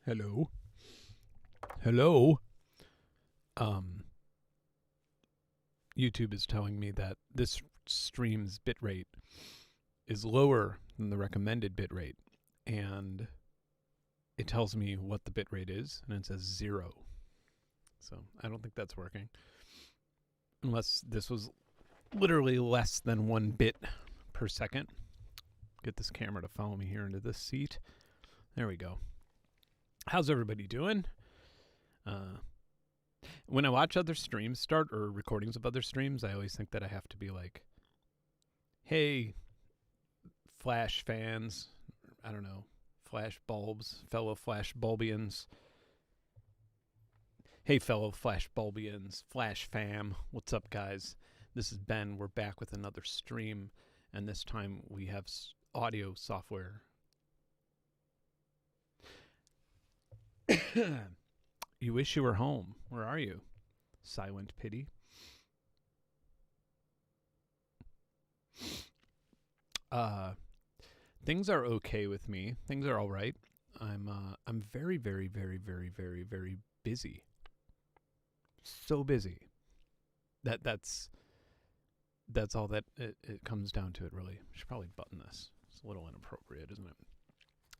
Hello. Hello. Um, YouTube is telling me that this stream's bitrate is lower than the recommended bitrate, and it tells me what the bitrate is, and it says 0. So I don't think that's working, unless this was literally less than 1 bit per second. Get this camera to follow me here into this seat. There we go. How's everybody doing? When I watch other streams start or recordings of other streams, I always think that I have to be like, hey, Flash fans, I don't know, Flash bulbs, fellow Flash bulbians. Hey, fellow Flash bulbians, Flash fam, what's up, guys? This is Ben. We're back with another stream, and this time we have audio software. You wish you were home. Where are you? Silent pity. Things are okay with me. Things are all right. I'm very, very, very, very, very, very busy. So busy. That's all that it comes down to. It really. I should probably button this. It's a little inappropriate, isn't it?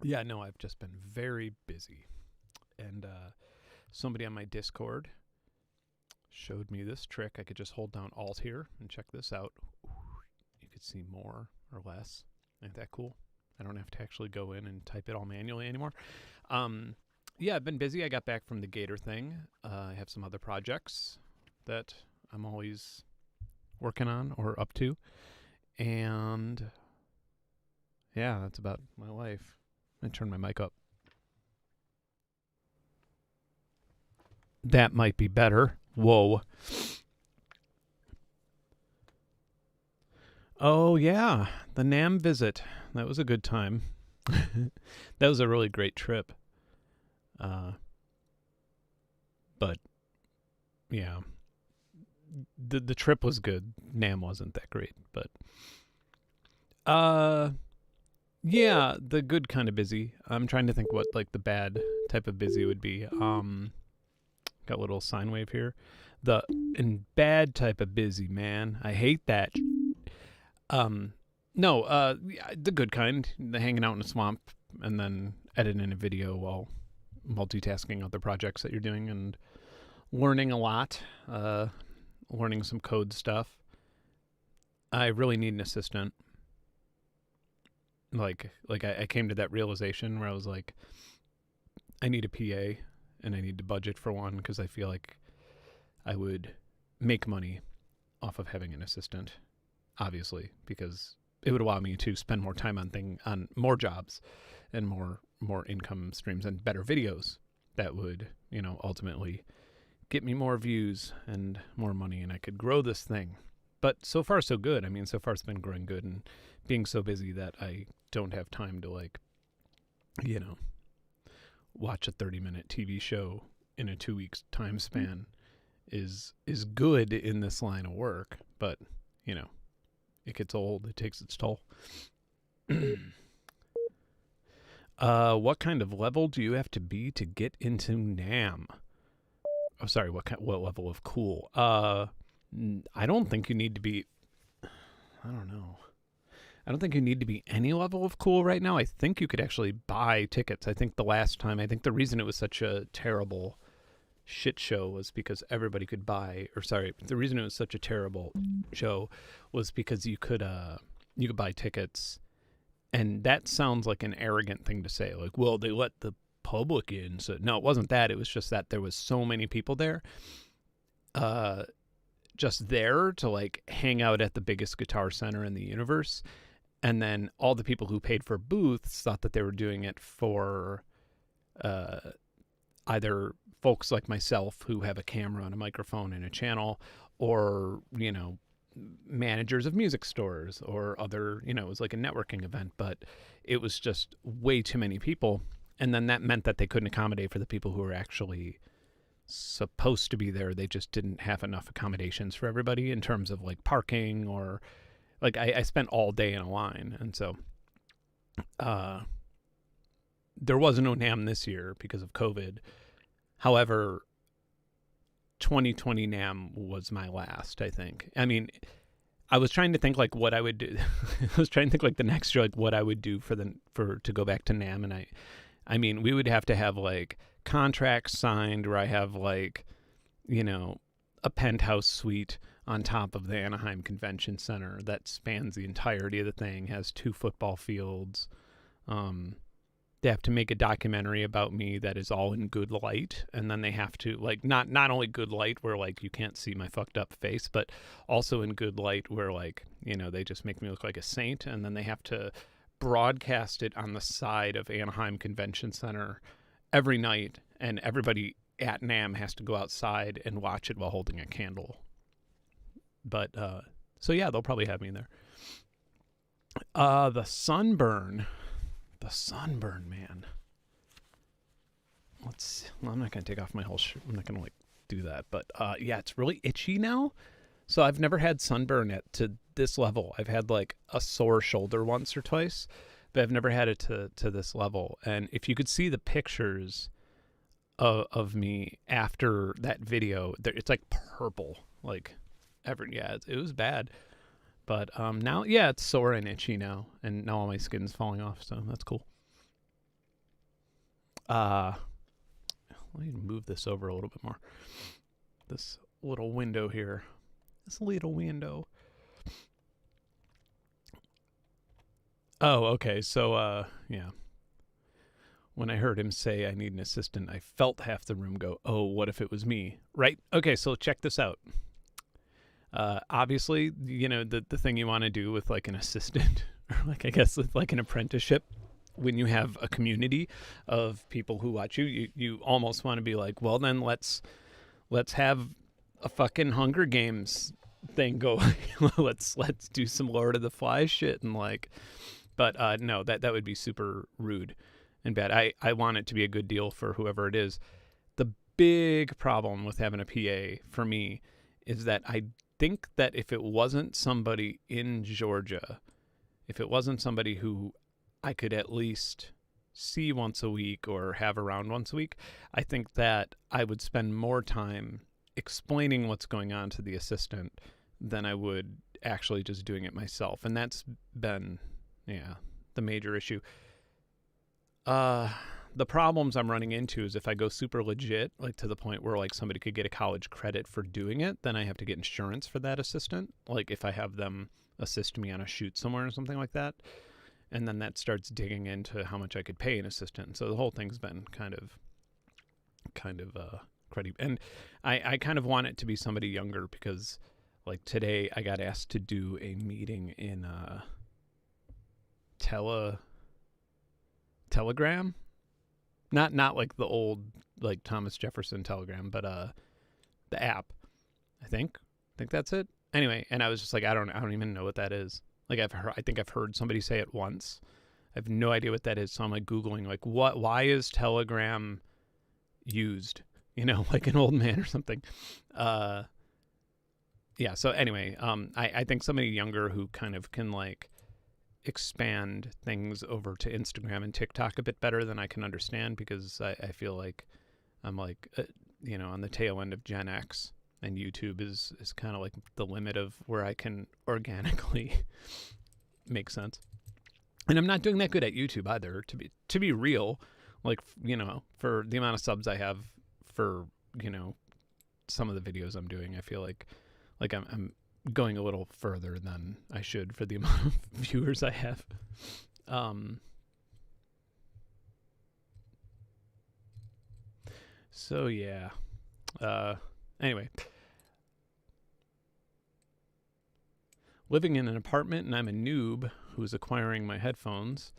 Yeah, no, I've just been very busy. And somebody on my Discord showed me this trick. I could just hold down Alt here and check this out. You could see more or less. Ain't that cool? I don't have to actually go in and type it all manually anymore. Yeah, I've been busy. I got back from the Gator thing. I have some other projects that I'm always working on or up to. And yeah, that's about my life. I turn my mic up. That might be better. Whoa. Oh, yeah. The NAM visit. That was a good time. That was a really great trip. But, yeah. The trip was good. NAM wasn't that great. But, yeah, the good kind of busy. I'm trying to think what, like, the bad type of busy would be. Got a little sine wave here. The bad type of busy, man. I hate that. No, the good kind. The hanging out in a swamp and then editing a video while multitasking other projects that you're doing and learning a lot. Learning some code stuff. I really need an assistant. Like I came to that realization where I was like, I need a PA. And I need to budget for one because I feel like I would make money off of having an assistant, obviously, because it would allow me to spend more time on more jobs and more income streams and better videos that would, ultimately get me more views and more money, and I could grow this thing. But so far, so good. I mean, so far it's been growing good and being so busy that I don't have time to, watch a 30-minute TV show in a 2 weeks time span is good in this line of work, but it gets old. It takes its toll. What kind of level do you have to be to get into NAM? Oh, sorry. What level of cool? I don't think you need to be. I don't know. I don't think you need to be any level of cool right now. I think you could actually buy tickets. I think the reason it was such a terrible shit show was because everybody could buy, the reason it was such a terrible show was because you could buy tickets. And that sounds like an arrogant thing to say. Like, well, they let the public in. So no, it wasn't that. It was just that there was so many people there. Just there to like hang out at the biggest guitar center in the universe. And then all the people who paid for booths thought that they were doing it for either folks like myself who have a camera and a microphone and a channel, or, managers of music stores or other, it was like a networking event, but it was just way too many people. And then that meant that they couldn't accommodate for the people who were actually supposed to be there. They just didn't have enough accommodations for everybody in terms of like parking or... Like, I spent all day in a line, and so there was no NAM this year because of COVID. However, 2020 NAM was my last, I think. I mean, I was trying to think like what I would do. I was trying to think like the next year, like what I would do for to go back to NAM. And I mean, we would have to have like contracts signed where I have like, you know, a penthouse suite on top of the Anaheim Convention Center that spans the entirety of the thing, has 2 football fields. They have to make a documentary about me that is all in good light, and then they have to like not only good light where like you can't see my fucked up face, but also in good light where like, you know, they just make me look like a saint, and then they have to broadcast it on the side of Anaheim Convention Center every night, and everybody at NAM has to go outside and watch it while holding a candle. But so yeah, they'll probably have me in there. The sunburn, man. I'm not gonna take off my whole shirt. I'm not gonna like do that. But yeah, it's really itchy now. So I've never had sunburn to this level. I've had like a sore shoulder once or twice, but I've never had it to this level. And if you could see the pictures of me after that video, it's like purple, like yeah, it was bad. But now, yeah, it's sore and itchy now, and now all my skin's falling off, so that's cool. Let me move this over a little bit more. This little window here. This little window. Oh, okay, so, yeah. When I heard him say I need an assistant, I felt half the room go, oh, what if it was me? Right? Okay, so check this out. Obviously, you know, the thing you want to do with like an assistant or like, I guess with like an apprenticeship, when you have a community of people who watch you almost want to be like, well, then let's have a fucking Hunger Games thing go. let's do some Lord of the Flies shit and like, but no, that would be super rude and bad. I want it to be a good deal for whoever it is. The big problem with having a PA for me is that I think that if it wasn't somebody in Georgia, if it wasn't somebody who I could at least see once a week or have around once a week, I think that I would spend more time explaining what's going on to the assistant than I would actually just doing it myself. And that's been, yeah, the major issue. The problems I'm running into is if I go super legit, like to the point where like somebody could get a college credit for doing it, then I have to get insurance for that assistant. Like if I have them assist me on a shoot somewhere or something like that. And then that starts digging into how much I could pay an assistant. So the whole thing's been kind of cruddy. And I kind of want it to be somebody younger because like today I got asked to do a meeting in Telegram. Not like the old like Thomas Jefferson Telegram, but the app. I think that's it. Anyway, and I was just like, I don't even know what that is. Like I think I've heard somebody say it once. I have no idea what that is. So I'm like Googling like why is Telegram used? You know, like an old man or something. Yeah. So anyway, I think somebody younger who kind of can like expand things over to Instagram and TikTok a bit better than I can understand because I feel like I'm like, you know, on the tail end of Gen X and YouTube is kind of like the limit of where I can organically make sense. And I'm not doing that good at YouTube either, to be real, like, you know, for the amount of subs I have for, you know, some of the videos I'm doing, I feel like I'm going a little further than I should for the amount of viewers I have. So yeah. Anyway. Living in an apartment and I'm a noob who's acquiring my headphones.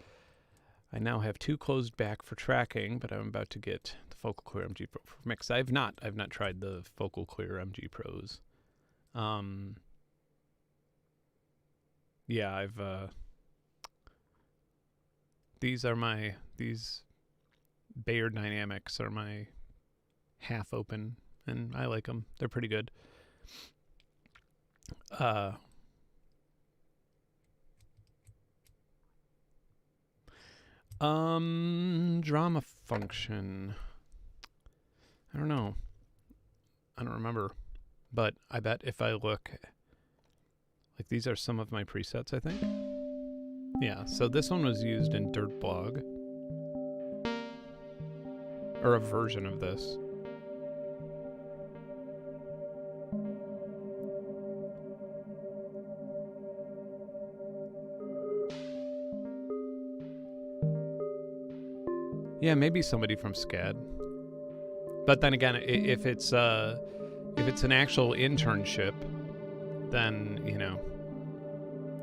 I now have 2 closed back for tracking, but I'm about to get the Focal Clear MG Pro for mix. I've not tried the Focal Clear MG Pros. Yeah, I've these Bayer Dynamics are my half open and I like them. They're pretty good. Drama function. I don't know. I don't remember. But I bet if I look, like these are some of my presets, I think. Yeah, so this one was used in Dirtblog. Or a version of this. Yeah, maybe somebody from SCAD. But then again, if it's an actual internship, then, you know,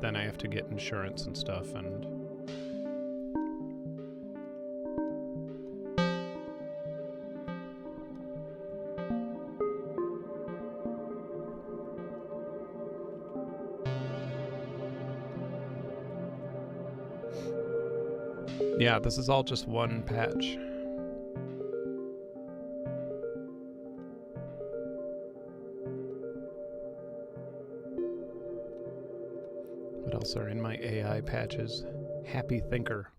then I have to get insurance and stuff, and yeah, this is all just one patch. What else are in my AI patches? Happy Thinker.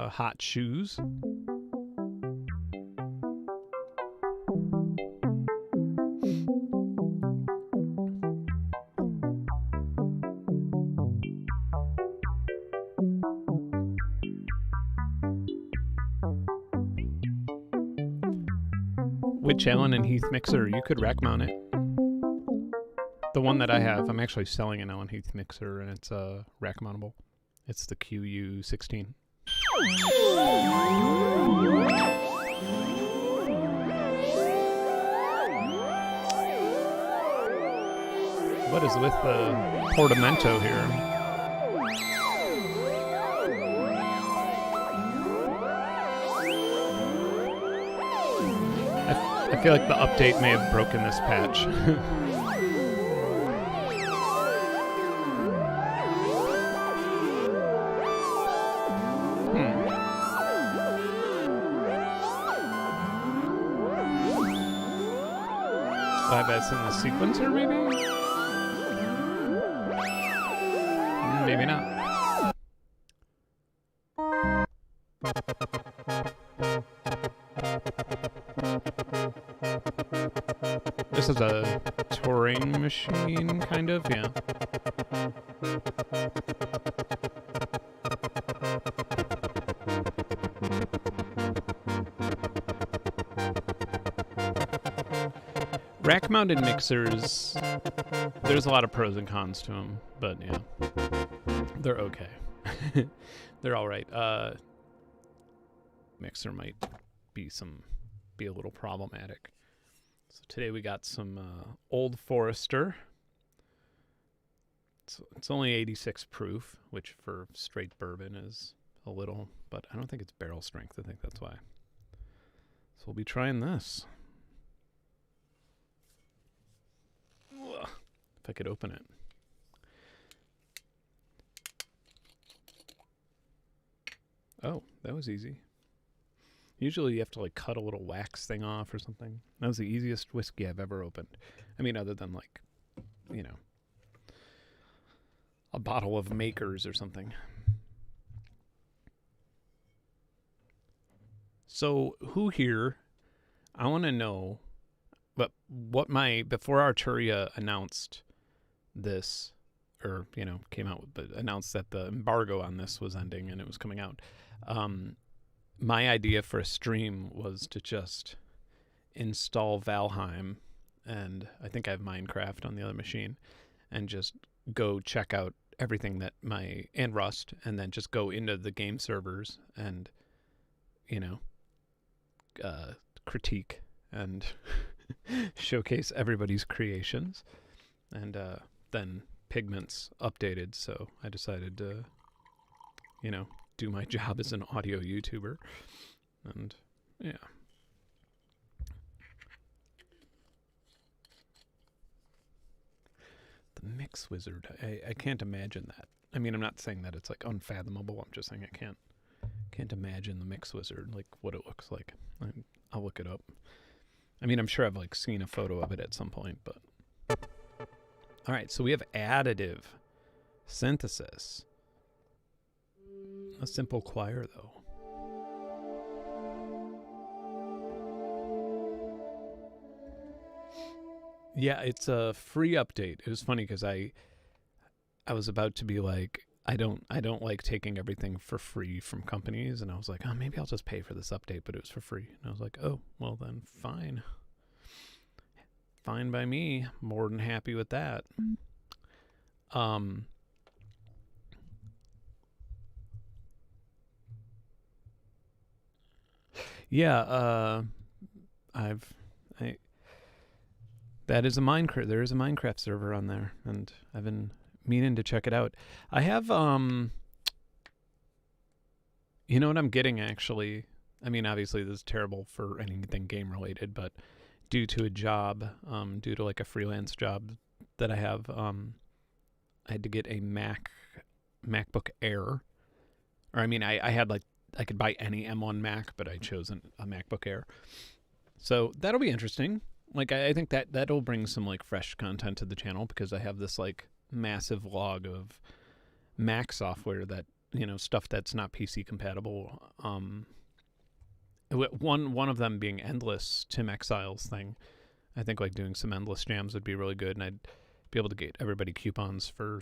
Hot shoes. Which Allen and Heath mixer? You could rack mount it. The one that I have, I'm actually selling an Allen Heath mixer, and it's rack mountable. It's the QU16. What is with the portamento here? I feel like the update may have broken this patch. I bet it's in the sequencer, maybe? Maybe not. This is a touring machine, kind of, yeah. Rack-mounted mixers, there's a lot of pros and cons to them, but yeah, they're okay. They're all right. Mixer might be a little problematic. So today we got some Old Forester. It's only 86 proof, which for straight bourbon is a little, but I don't think it's barrel strength. I think that's why. So we'll be trying this. If I could open it. Oh, that was easy. Usually you have to like cut a little wax thing off or something. That was the easiest whiskey I've ever opened. I mean, other than like, you know, a bottle of Makers or something. So who here, I want to know, but what before Arturia announced this, or, you know, came out, but announced that the embargo on this was ending and it was coming out. My idea for a stream was to just install Valheim, and I think I have Minecraft on the other machine, and just go check out everything that and Rust, and then just go into the game servers and, you know, critique and showcase everybody's creations. And then Pigments updated, so I decided to, you know, do my job as an audio YouTuber. And yeah. The Mix Wizard. I can't imagine that. I mean, I'm not saying that it's like unfathomable. I'm just saying I can't imagine the Mix Wizard, like what it looks like. I'll look it up. I mean, I'm sure I've like seen a photo of it at some point, but all right. So we have additive synthesis. A simple choir, though. Yeah, it's a free update. It was funny because I was about to be like, I don't like taking everything for free from companies, and I was like, oh, maybe I'll just pay for this update, but it was for free. And I was like, oh, well then, fine. Fine by me. More than happy with that. Yeah, that is a Minecraft. There is a Minecraft server on there, and I've been meaning to check it out. I have, you know what I'm getting actually? I mean, obviously this is terrible for anything game related, but due to a job, due to like a freelance job that I have, I had to get a MacBook Air. Or I mean, I had like, I could buy any M1 Mac, but I chose a MacBook Air. So that'll be interesting. Like, I think that'll bring some like fresh content to the channel because I have this like massive log of Mac software that, you know, stuff that's not PC compatible. One of them being Endless, Tim Exile's thing. I think like doing some Endless jams would be really good, and I'd be able to get everybody coupons for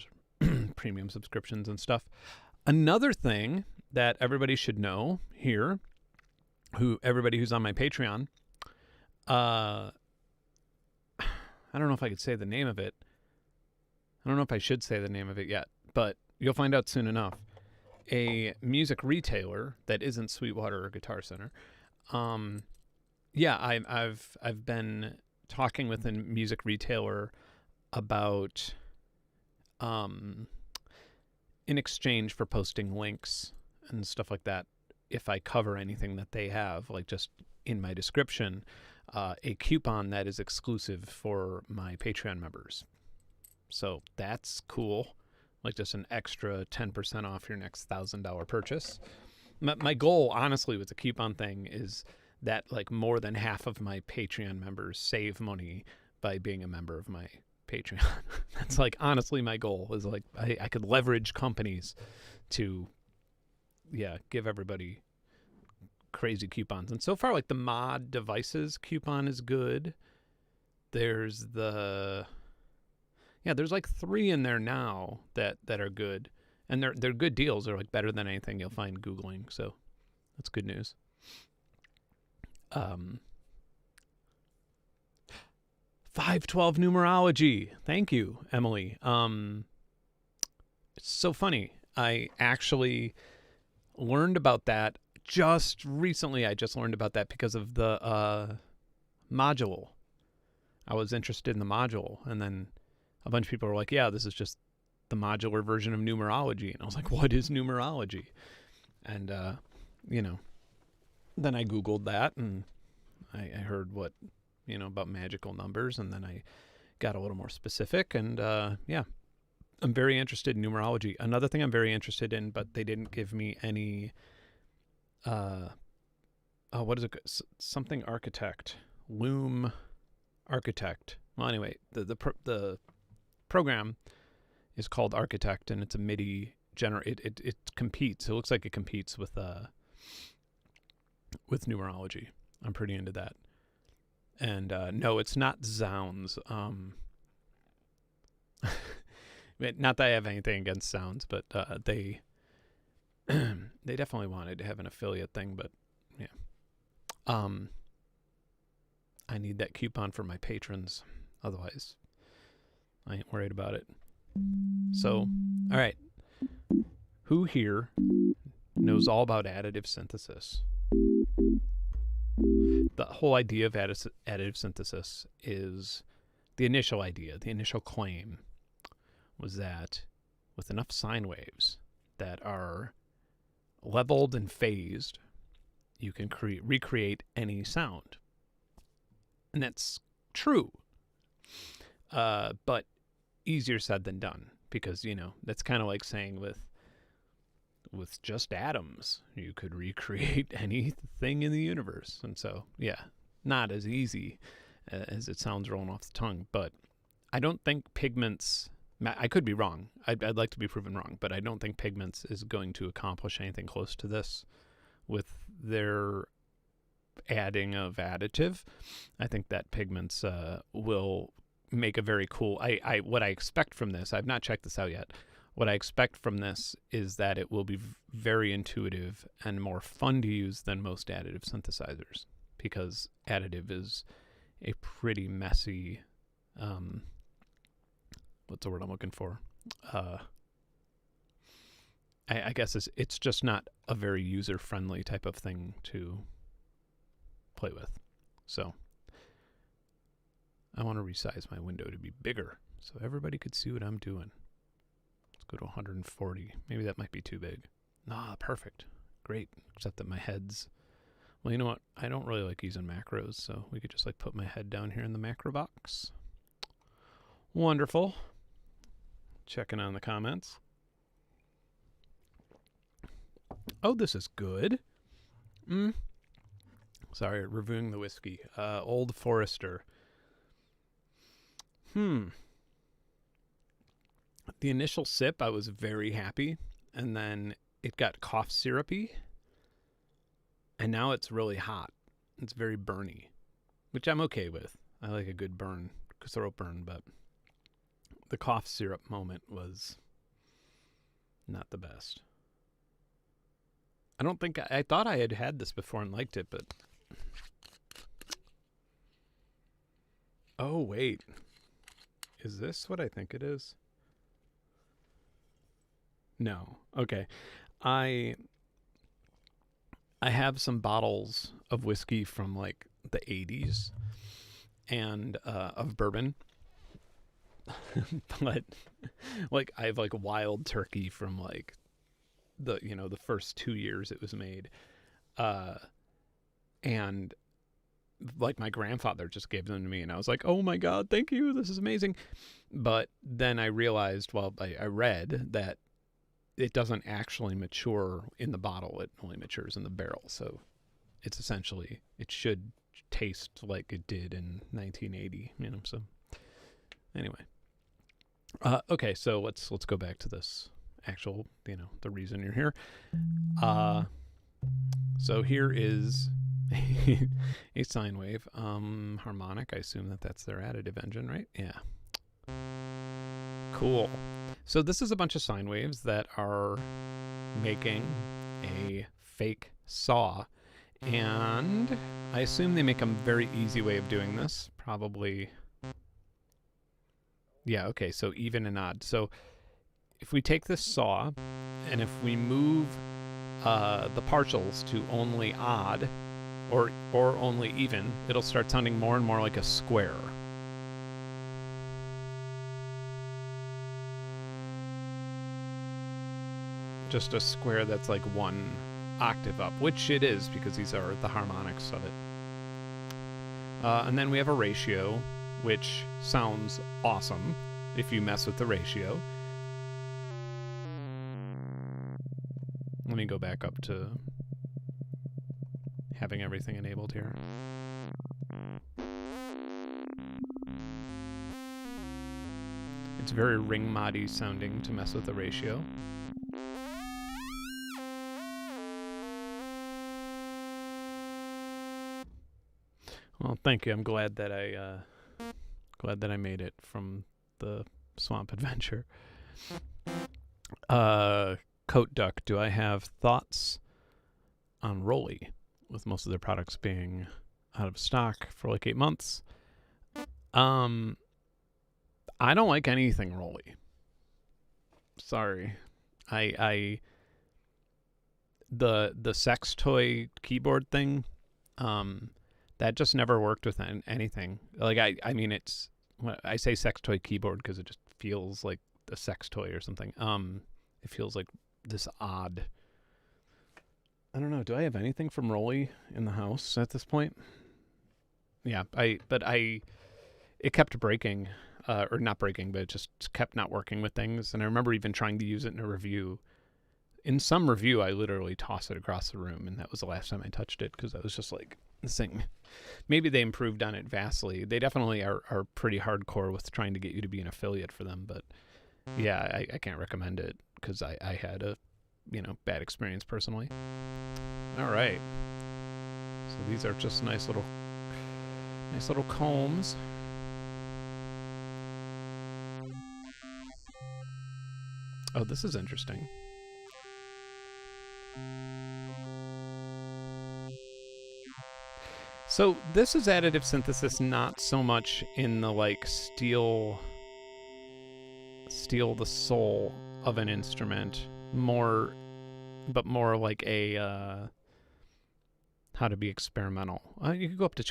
premium subscriptions and stuff. Another thing that everybody should know here, everybody who's on my Patreon, I don't know if I could say the name of it. I don't know if I should say the name of it yet, but you'll find out soon enough. A music retailer that isn't Sweetwater or Guitar Center. Yeah, I've been talking with a music retailer about in exchange for posting links and stuff like that, if I cover anything that they have, like just in my description, a coupon that is exclusive for my Patreon members. So that's cool. Like just an extra 10% off your next $1,000 purchase. My goal, honestly, with the coupon thing is that like more than half of my Patreon members save money by being a member of my Patreon. That's like honestly my goal is like I could leverage companies to, yeah, give everybody crazy coupons. And so far, like the Mod Devices coupon is good. There's there's like 3 in there now that are good, and they're good deals. They're like better than anything you'll find Googling, so that's good news. 512 numerology. Thank you, Emily. It's so funny. I actually learned about that just recently. I just learned about that because of the module. I was interested in the module, and then a bunch of people were like, yeah, this is just the modular version of numerology. And I was like, what is numerology? And, you know, then I Googled that, and I heard what, you know, about magical numbers, and then I got a little more specific, and yeah, I'm very interested in numerology. Another thing I'm very interested in, but they didn't give me any, what is it? Something architect, Loom architect. Well, anyway, the program is called Architect, and it's a MIDI it competes. It looks like it competes with numerology. I'm pretty into that. And no, it's not Zounds. Not that I have anything against Sounds, but they they definitely wanted to have an affiliate thing, but yeah. I need that coupon for my patrons. Otherwise, I ain't worried about it. So, all right. Who here knows all about additive synthesis? The whole idea of additive synthesis is the initial idea, the initial claim was that with enough sine waves that are leveled and phased, you can recreate any sound. And that's true. But easier said than done, because, you know, that's kind of like saying with just atoms, you could recreate anything in the universe. And so, yeah, not as easy as it sounds rolling off the tongue. But I don't think Pigments, I could be wrong. I'd like to be proven wrong, but I don't think Pigments is going to accomplish anything close to this with their adding of additive. I think that Pigments will make a very cool, what I expect from this, I've not checked this out yet. What I expect from this is that it will be very intuitive and more fun to use than most additive synthesizers, because additive is a pretty messy, what's the word I'm looking for? I guess it's just not a very user-friendly type of thing to play with. So I want to resize my window to be bigger so everybody could see what I'm doing. Go to 140. Maybe that might be too big. Nah, perfect. Great. Except that my head's... Well, you know what? I don't really like using macros, so we could just like put my head down here in the macro box. Wonderful. Checking on the comments. Oh, this is good. Sorry, reviewing the whiskey. Old Forester. The initial sip, I was very happy, and then it got cough syrupy, and now it's really hot. It's very burny, which I'm okay with. I like a good burn, throat burn, but the cough syrup moment was not the best. I thought I had this before and liked it, but... Oh, wait. Is this what I think it is? No. Okay. I have some bottles of whiskey from like the 80s and of bourbon. But like I have like Wild Turkey from like the first 2 years it was made. And like my grandfather just gave them to me, and I was like, "Oh my God, thank you. This is amazing." But then I realized, I read that it doesn't actually mature in the bottle. It only matures in the barrel. So it's essentially, it should taste like it did in 1980, so anyway. Okay. So let's go back to this actual, the reason you're here. So here is a sine wave, harmonic. I assume that's their additive engine, right? Yeah. Cool. So this is a bunch of sine waves that are making a fake saw, and I assume they make a very easy way of doing this. Probably. Yeah, okay, so even and odd. So if we take this saw, and if we move the partials to only odd, or only even, it'll start sounding more and more like a square. Just a square that's like one octave up, which it is because these are the harmonics of it. And then we have a ratio, which sounds awesome if you mess with the ratio. Let me go back up to having everything enabled here. It's very ring moddy sounding to mess with the ratio. Well, thank you. I'm glad that I made it from the swamp adventure. Coat Duck, do I have thoughts on Rolly, with most of their products being out of stock for like 8 months? I don't like anything Rolly. Sorry. The sex toy keyboard thing, that just never worked with anything. Like I mean, it's, I say sex toy keyboard because it just feels like a sex toy or something. It feels like this odd. I don't know. Do I have anything from Rolly in the house at this point? Yeah, it kept breaking. or not breaking, but it just kept not working with things. And I remember even trying to use it in a review. In some review, I literally tossed it across the room, and that was the last time I touched it because I was just like, this thing. Maybe they improved on it vastly. They definitely are pretty hardcore with trying to get you to be an affiliate for them. But yeah, I can't recommend it because I had a bad experience personally. All right. So these are just nice little combs. Oh, this is interesting. So this is additive synthesis, not so much in the like steal the soul of an instrument, but more like a how to be experimental. You can go up to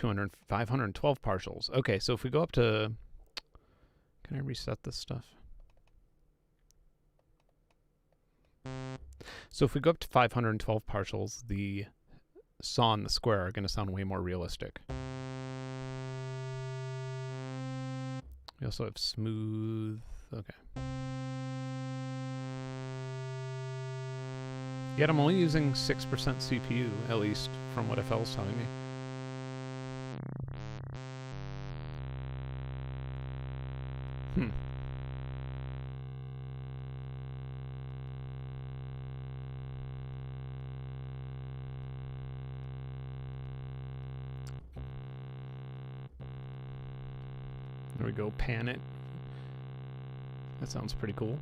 512 partials. Okay, so if we go up to, can I reset this stuff? So if we go up to 512 partials, the saw and the square are going to sound way more realistic. We also have smooth. Okay. Yet I'm only using 6% CPU, at least from what FL's telling me. There we go, pan it. That sounds pretty cool.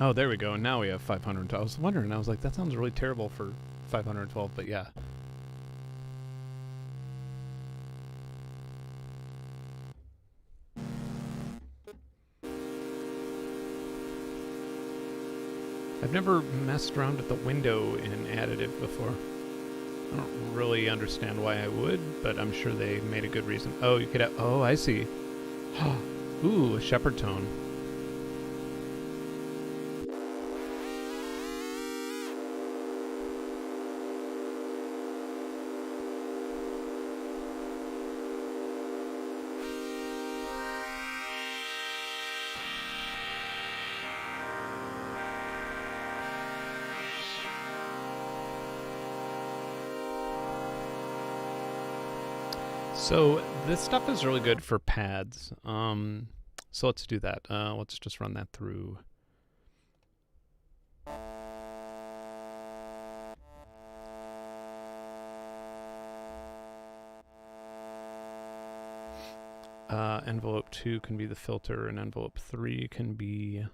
Oh, there we go. And now we have 512. I was wondering. I was like, that sounds really terrible for 512, but yeah. I've never messed around with the window in additive before. I don't really understand why I would, but I'm sure they made a good reason. Oh, you could have... Oh, I see. Ooh, a shepherd tone. So this stuff is really good for pads. So let's do that. Let's just run that through. Envelope 2 can be the filter, and envelope 3 can be...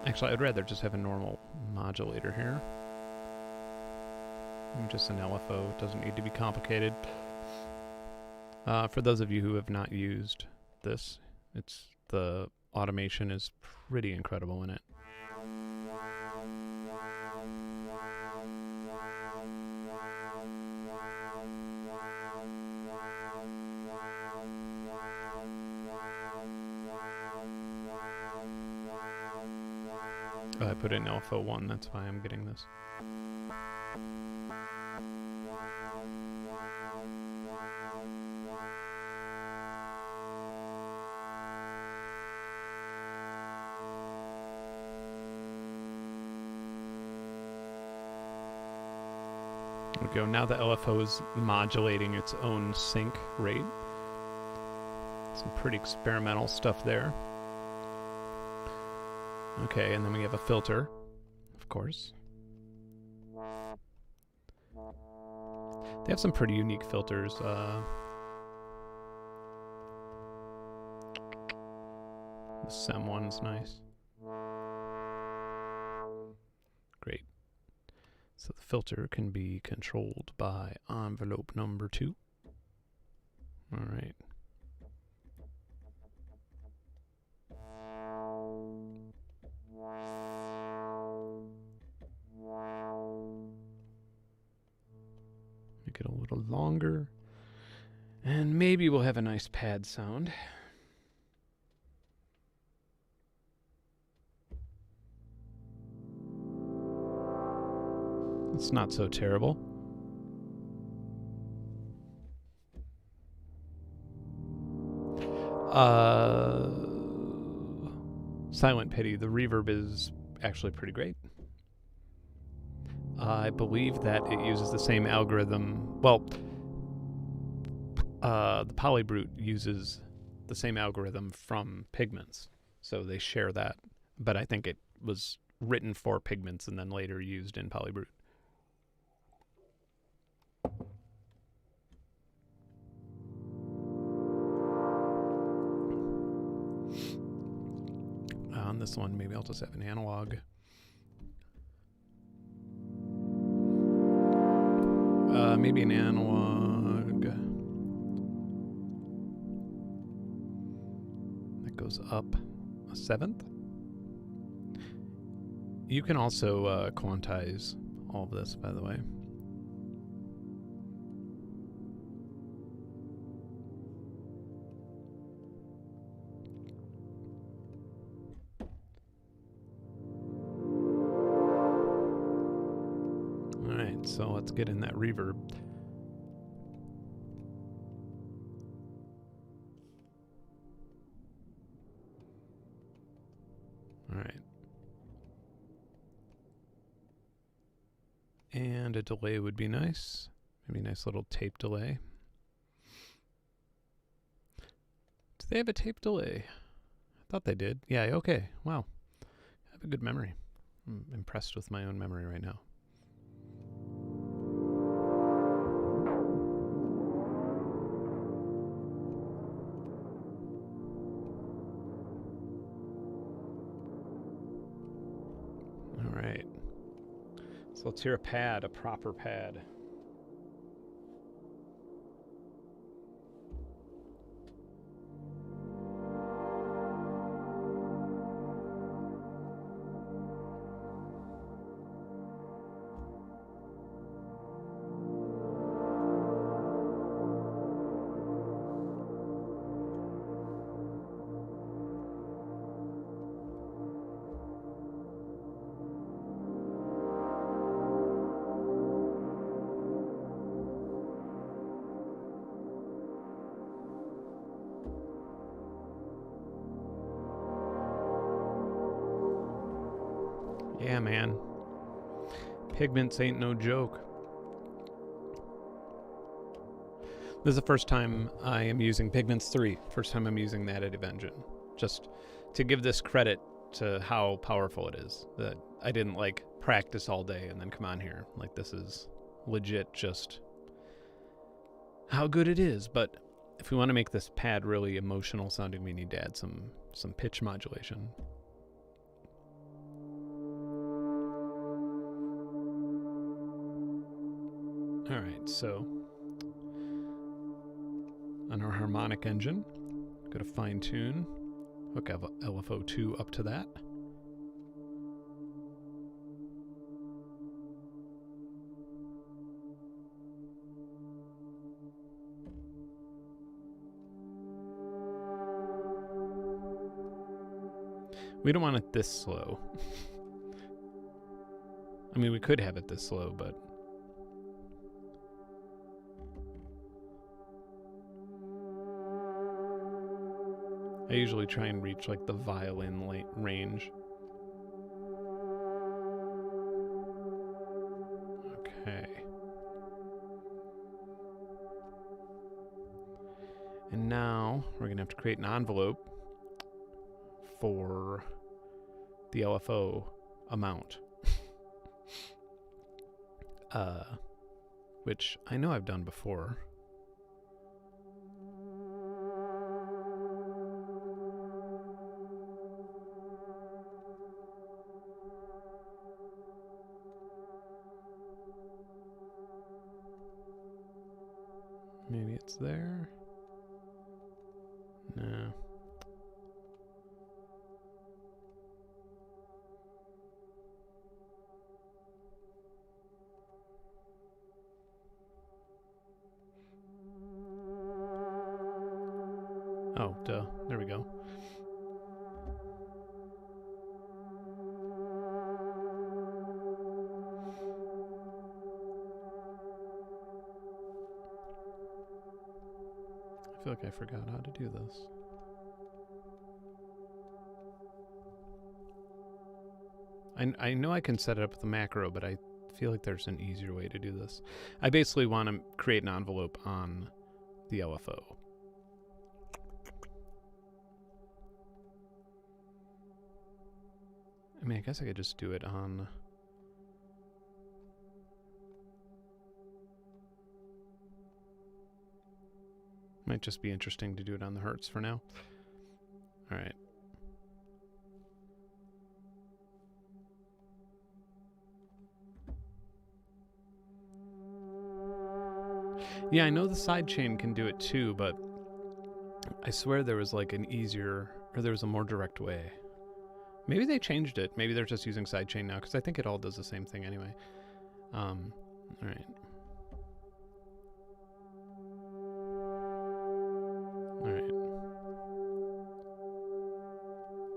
Actually, I'd rather just have a normal modulator here. Just an LFO. It doesn't need to be complicated. For those of you who have not used this, the automation is pretty incredible in it. Oh, I put in LFO 1, that's why I'm getting this. There we go. Now the LFO is modulating its own sync rate. Some pretty experimental stuff there. Okay, and then we have a filter, of course. They have some pretty unique filters. The SEM one's nice. Great. So the filter can be controlled by envelope number 2. All right. Make it a little longer. And maybe we'll have a nice pad sound. It's not so terrible. Silent Pity, the reverb is actually pretty great. I believe that it uses the same algorithm. Well, the Polybrute uses the same algorithm from Pigments, so they share that. But I think it was written for Pigments and then later used in Polybrute. On this one, maybe I'll just have an analog. Maybe an analog that goes up a seventh. You can also quantize all of this, by the way. Alright, so let's get in that reverb. Alright. And a delay would be nice. Maybe a nice little tape delay. Do they have a tape delay? I thought they did. Yeah, okay. Wow. I have a good memory. I'm impressed with my own memory right now. Alright. So let's hear a pad, a proper pad. Yeah, man. Pigments ain't no joke. This is the first time I am using Pigments 3. First time I'm using the additive engine. Just to give this credit to how powerful it is. That I didn't like practice all day and then come on here. Like, this is legit just how good it is. But if we want to make this pad really emotional sounding, we need to add some pitch modulation. Alright, so on our harmonic engine, go to fine tune, hook LFO2 up to that. We don't want it this slow. I mean, we could have it this slow, but I usually try and reach like the violin range. Okay. And now we're going to have to create an envelope for the LFO amount. Which I know I've done before. Maybe it's there. No. Oh, duh. There we go. I feel like I forgot how to do this. I know I can set it up with the macro, but I feel like there's an easier way to do this. I basically want to create an envelope on the LFO. I mean, I guess I could just do it on... Might just be interesting to do it on the Hertz for now. All right. Yeah, I know the sidechain can do it too, but I swear there was like an easier, or there was a more direct way. Maybe they changed it. Maybe they're just using sidechain now, because I think it all does the same thing anyway. All right. All right.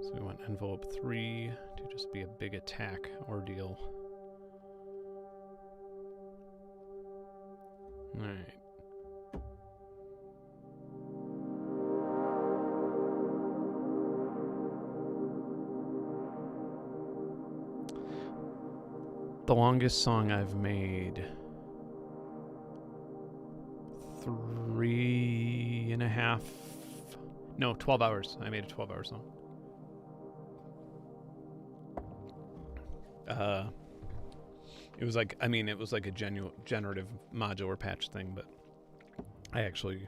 So we want envelope 3 to just be a big attack ordeal. All right. The longest song I've made, 12 hours. I made a 12-hour song. It was like, it was like a generative modular patch thing, but I actually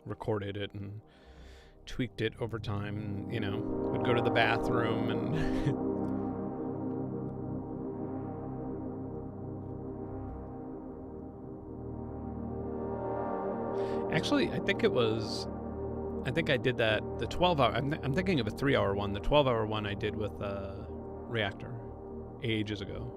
recorded it and tweaked it over time, and, would go to the bathroom and... Actually, I think I did that, the 12-hour, I'm thinking of a 3-hour one. The 12-hour one I did with Reactor ages ago.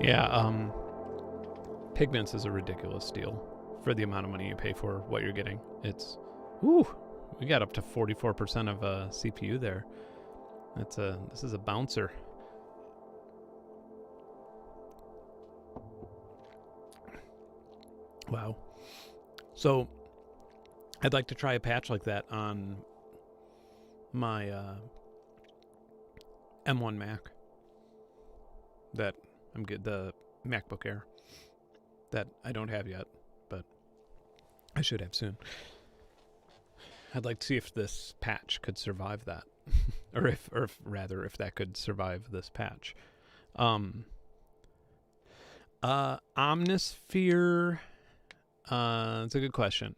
Yeah, Pigments is a ridiculous deal for the amount of money you pay for what you're getting. It's, we got up to 44% of CPU there. This is a bouncer. Wow. So, I'd like to try a patch like that on my M1 Mac. That I'm good, the MacBook Air that I don't have yet, but I should have soon. I'd like to see if this patch could survive that, or if that could survive this patch. Omnisphere. It's a good question.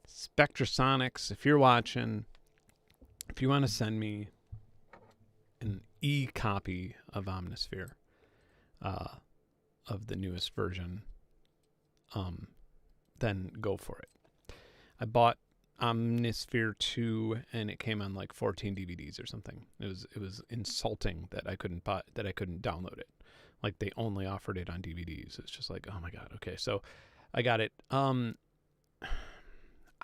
Spectrasonics, if you're watching, if you want to send me an e-copy of Omnisphere, of the newest version, then go for it. I bought Omnisphere 2 and it came on like 14 DVDs or something. It was insulting that I couldn't download it. Like they only offered it on DVDs. It's just like, oh my god. Okay, so I got it. I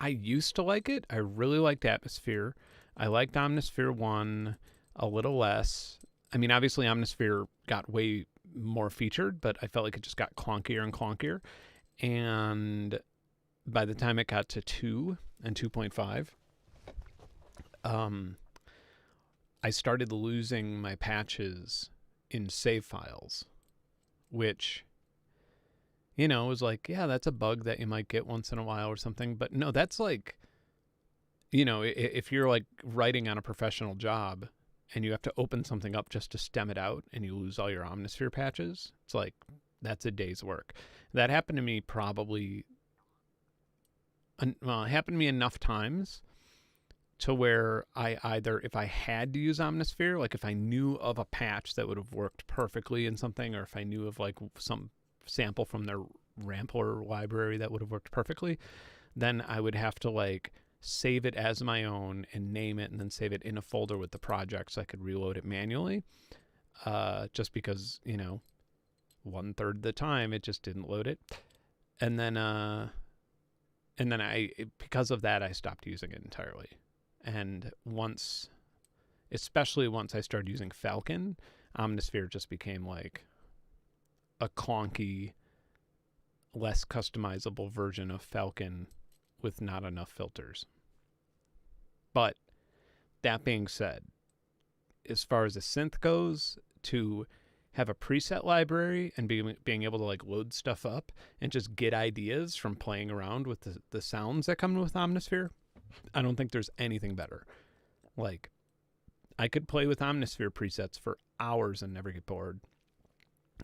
used to like it. I really liked Atmosphere. I liked Omnisphere 1 a little less. I mean, obviously Omnisphere got way more featured, but I felt like it just got clunkier and clunkier. And by the time it got to 2 and 2.5, I started losing my patches in save files, which, was like, yeah, that's a bug that you might get once in a while or something. But no, that's like, if you're like writing on a professional job and you have to open something up just to stem it out, and you lose all your Omnisphere patches, it's like, that's a day's work. That happened to me probably, well, it happened to me enough times to where I either, if I had to use Omnisphere, like if I knew of a patch that would have worked perfectly in something, or if I knew of like some sample from their Rampler library that would have worked perfectly, then I would have to like save it as my own and name it, and then save it in a folder with the project so I could reload it manually. Just because, you know, 1/3 of the time it just didn't load it. And then because of that, I stopped using it entirely. And especially once I started using Falcon, Omnisphere just became like a clunky, less customizable version of Falcon with not enough filters. But that being said, as far as a synth goes, to have a preset library and being able to like load stuff up and just get ideas from playing around with the sounds that come with Omnisphere, I don't think there's anything better. Like, I could play with Omnisphere presets for hours and never get bored.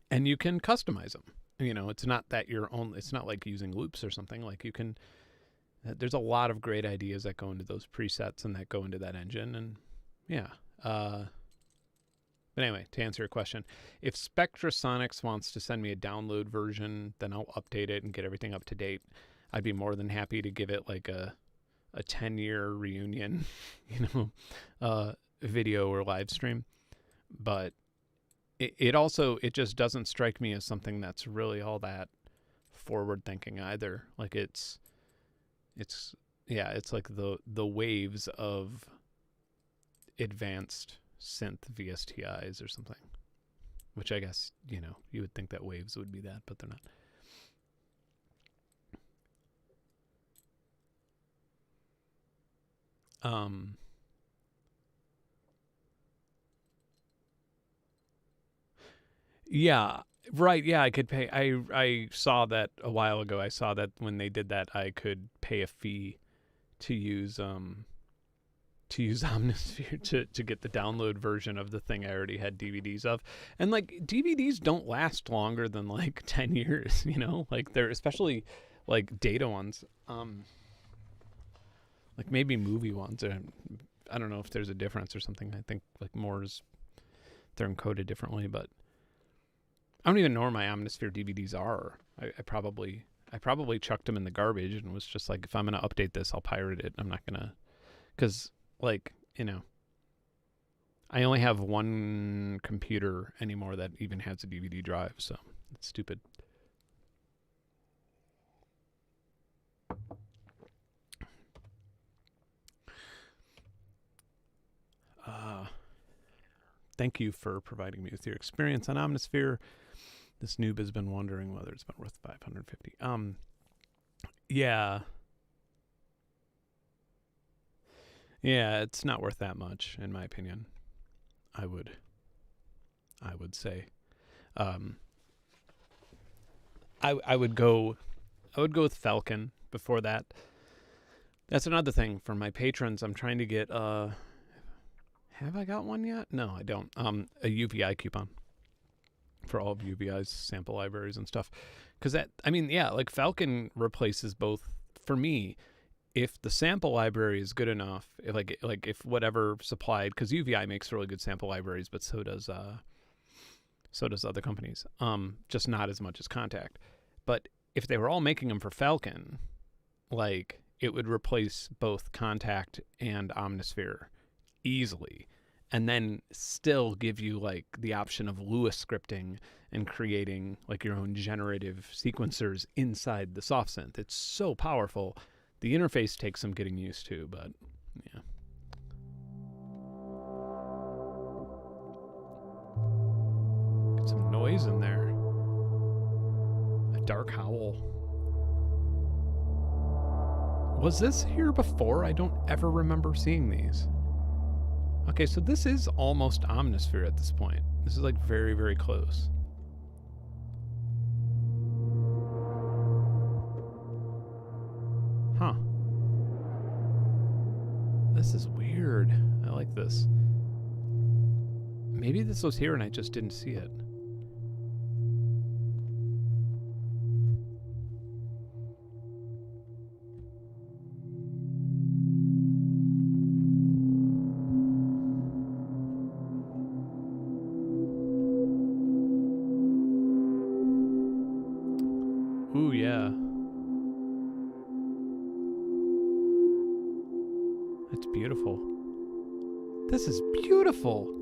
And you can customize them. You know, it's not that it's not like using loops or something. Like, you can, there's a lot of great ideas that go into those presets and that go into that engine. And yeah. But anyway, to answer your question, if Spectrasonics wants to send me a download version, then I'll update it and get everything up to date. I'd be more than happy to give it like a 10-year reunion, you know, video or live stream. But it just doesn't strike me as something that's really all that forward thinking either. Like it's like the waves of advanced synth VSTIs or something, which I guess, you know, you would think that waves would be that, but they're not. Yeah, right. Yeah, I could pay. I saw that a while ago. I saw that when they did that, I could pay a fee to use Omnisphere to get the download version of the thing I already had DVDs of. And like, DVDs don't last longer than like 10 years, you know? Like, they're especially like data ones. Like maybe movie ones. I don't know if there's a difference or something. I think like they're encoded differently, but I don't even know where my Omnisphere DVDs are. I probably chucked them in the garbage and was just like, if I'm going to update this, I'll pirate it. I'm not going to, because like, you know, I only have one computer anymore that even has a DVD drive, so it's stupid. Thank you for providing me with your experience on Omnisphere. This noob has been wondering whether it's been worth $550. Yeah. Yeah, it's not worth that much, in my opinion. I would say. I would go with Falcon before that. That's another thing for my patrons. I'm trying to get have I got one yet? No, I don't. A UVI coupon for all of UVI's sample libraries and stuff. Because like Falcon replaces both. For me, if the sample library is good enough, if whatever supplied, because UVI makes really good sample libraries, but so does other companies. Just not as much as Contact. But if they were all making them for Falcon, like, it would replace both Contact and Omnisphere easily, and then still give you like the option of Lewis scripting and creating like your own generative sequencers inside the soft synth. It's so powerful. The interface takes some getting used to, but yeah. Get some noise in there. A dark howl. Was this here before? I don't ever remember seeing these. Okay, so this is almost Omnisphere at this point. This is like very, very close. Huh. This is weird. I like this. Maybe this was here and I just didn't see it. Ooh, yeah. It's beautiful. This is beautiful.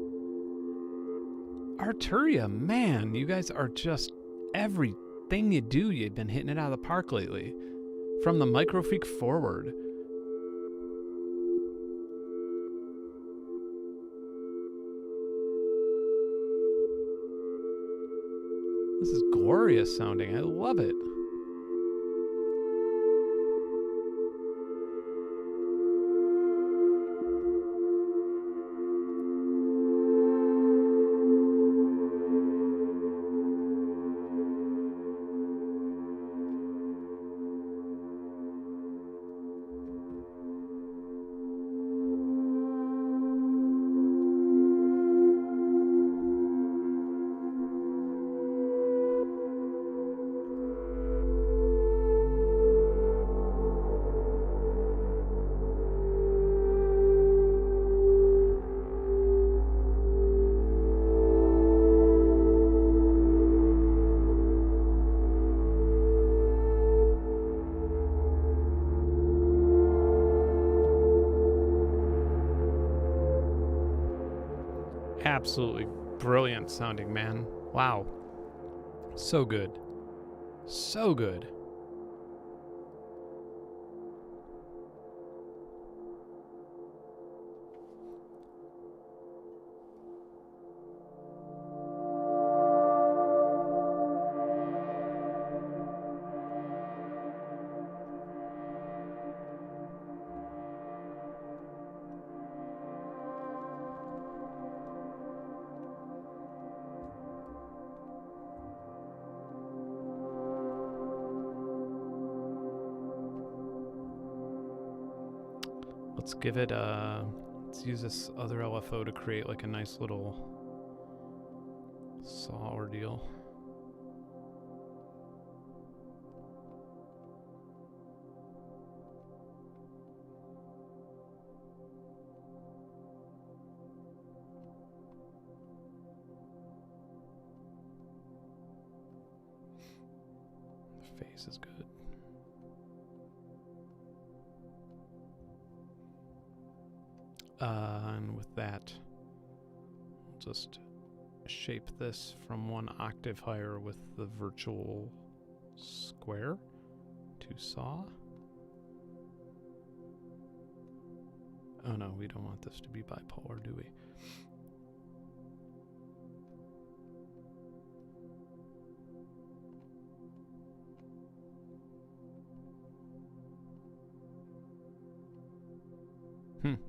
Arturia, man, you guys are just everything you do, you've been hitting it out of the park lately. From the microfreak forward. This is glorious sounding. I love it. Absolutely brilliant sounding, man. Wow. So good. So good. Let's give it let's use this other LFO to create like a nice little saw ordeal. The face is good. And with that, we'll just shape this from one octave higher with the virtual square to saw. Oh no, we don't want this to be bipolar, do we?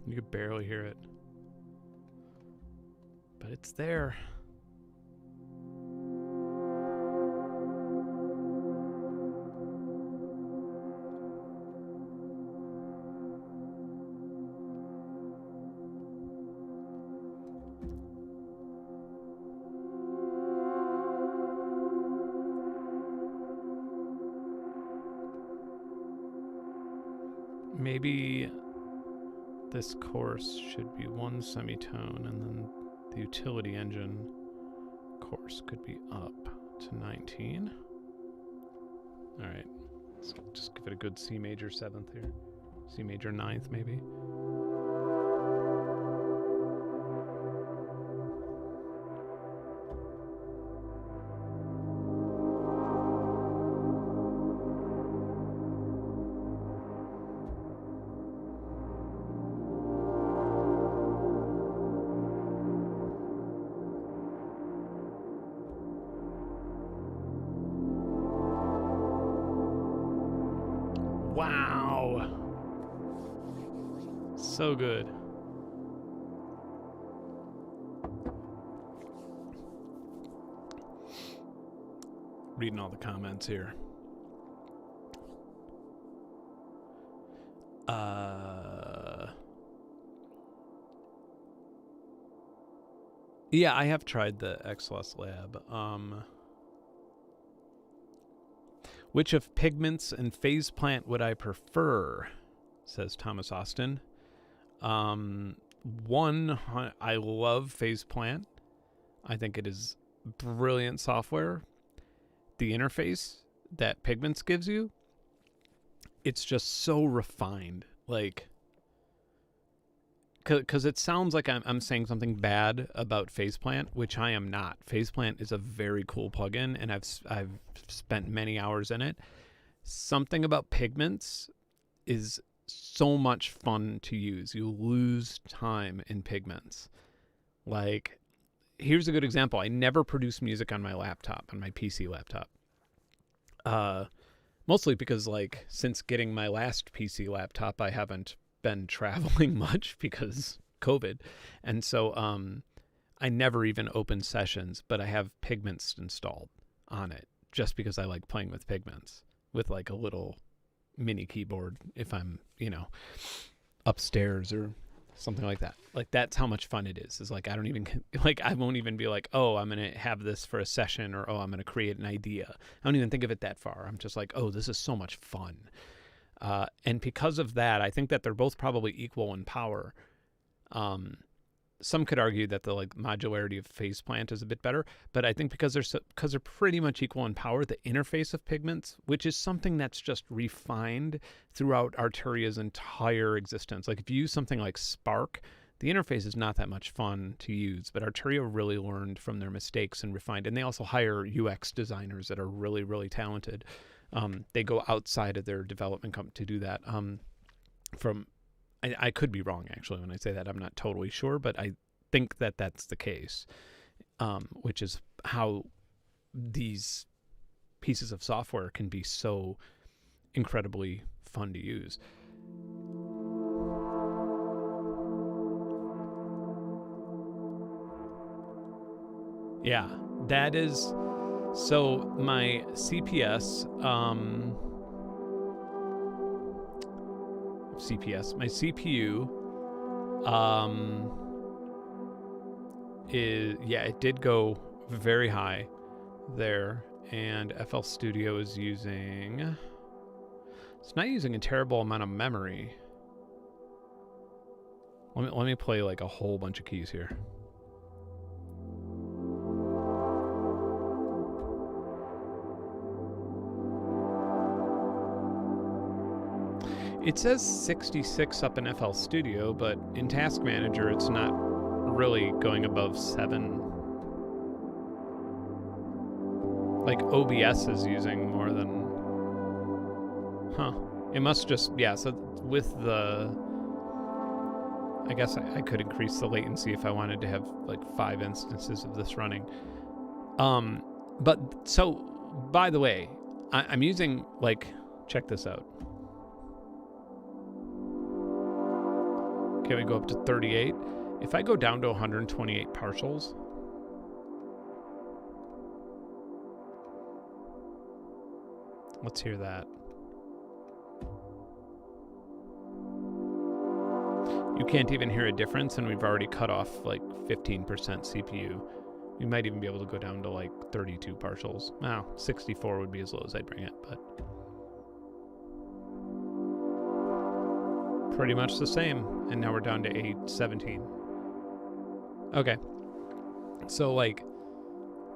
You could barely hear it. But it's there. Maybe this course should be one semitone, and then the utility engine course could be up to 19. All right, let's just give it a good C major 7th here. C major 9th maybe. Wow. So good. Reading all the comments here. Yeah, I have tried the XLS Lab. Which of Pigments and Phase Plant would I prefer? Says Thomas Austin. One, I love Phase Plant. I think it is brilliant software. The interface that Pigments gives you, it's just so refined. Like, because it sounds like I'm saying something bad about Faceplant, which I am not. Faceplant is a very cool plugin, and I've spent many hours in it. Something about Pigments is so much fun to use. You lose time in Pigments. Like, here's a good example. I never produce music on my laptop, on my PC laptop. Mostly because, like, since getting my last PC laptop, I haven't been traveling much because COVID. And so I never even open Sessions, but I have Pigments installed on it just because I like playing with Pigments with like a little mini keyboard if I'm, upstairs or something like that. Like, that's how much fun it is. It's like, I won't even be like, oh, I'm going to have this for a session, or, oh, I'm going to create an idea. I don't even think of it that far. I'm just like, oh, this is so much fun. And because of that, I think that they're both probably equal in power. Some could argue that the modularity of Faceplant is a bit better, but I think because they're pretty much equal in power, the interface of Pigments, which is something that's just refined throughout Arturia's entire existence. Like, if you use something like Spark, the interface is not that much fun to use, but Arturia really learned from their mistakes and refined. And they also hire UX designers that are really, really talented. They go outside of their development company to do that. I could be wrong, actually, when I say that. I'm not totally sure, but I think that that's the case, which is how these pieces of software can be so incredibly fun to use. Yeah, that is... So my CPS, my CPU, it did go very high there, and FL Studio is it's not using a terrible amount of memory. Let me play like a whole bunch of keys here. It says 66 up in FL Studio, but in Task Manager, it's not really going above 7. Like, OBS is using more than... It must just... Yeah, so with the... I guess I could increase the latency if I wanted to have, like, 5 instances of this running. But, so, by the way, I'm using, like... Check this out. Okay, we go up to 38. If I go down to 128 partials, let's hear that. You can't even hear a difference, and we've already cut off like 15% CPU. We might even be able to go down to like 32 partials. Now, 64 would be as low as I'd bring it, but pretty much the same. And now we're down to 817. Okay. So, like,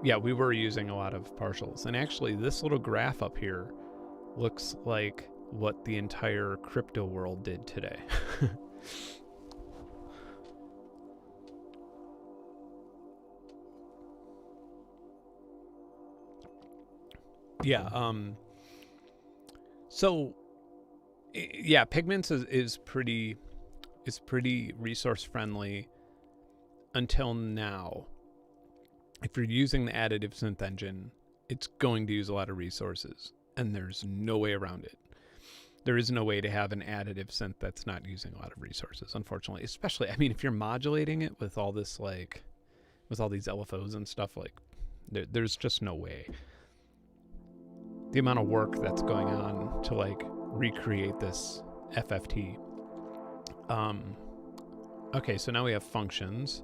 yeah, we were using a lot of partials. And actually, this little graph up here looks like what the entire crypto world did today. Yeah, so... Yeah, Pigments is pretty resource friendly until now. If you're using the additive synth engine, it's going to use a lot of resources, and there's no way around it. There is no way to have an additive synth that's not using a lot of resources, unfortunately. Especially, I mean, if you're modulating it with all this, like, with all these LFOs and stuff, like, there's just no way. The amount of work that's going on to, like, recreate this FFT. Okay, so now we have functions.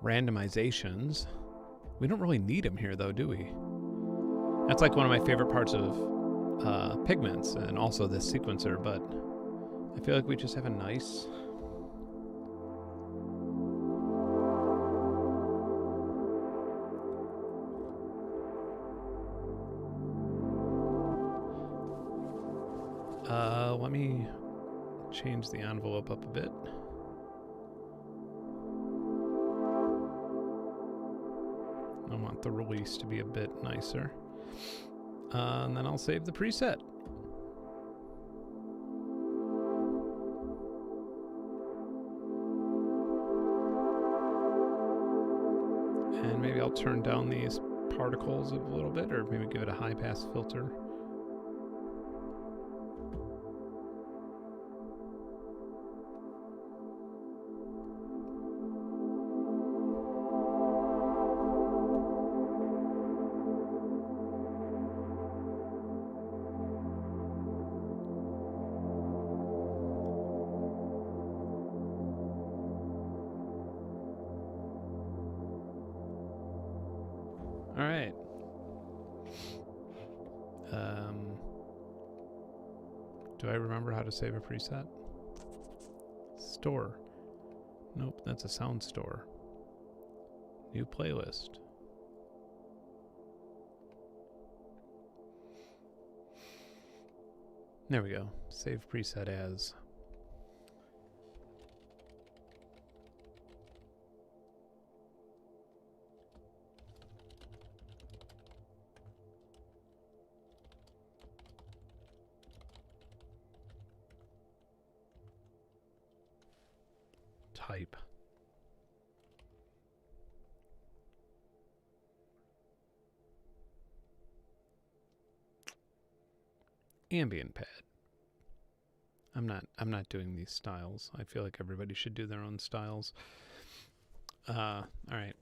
randomizations. We don't really need them here, though, do we? That's like one of my favorite parts of Pigments and also this sequencer, but I feel like we just have a nice... let me change the envelope up a bit. I want the release to be a bit nicer. And then I'll save the preset. And maybe I'll turn down these particles a little bit, or maybe give it a high pass filter. All right. Do I remember how to save a preset? Store. Nope, that's a sound store. New playlist. There we go. Save preset as. Type. Ambient pad. I'm not doing these styles. I feel like everybody should do their own styles. All right.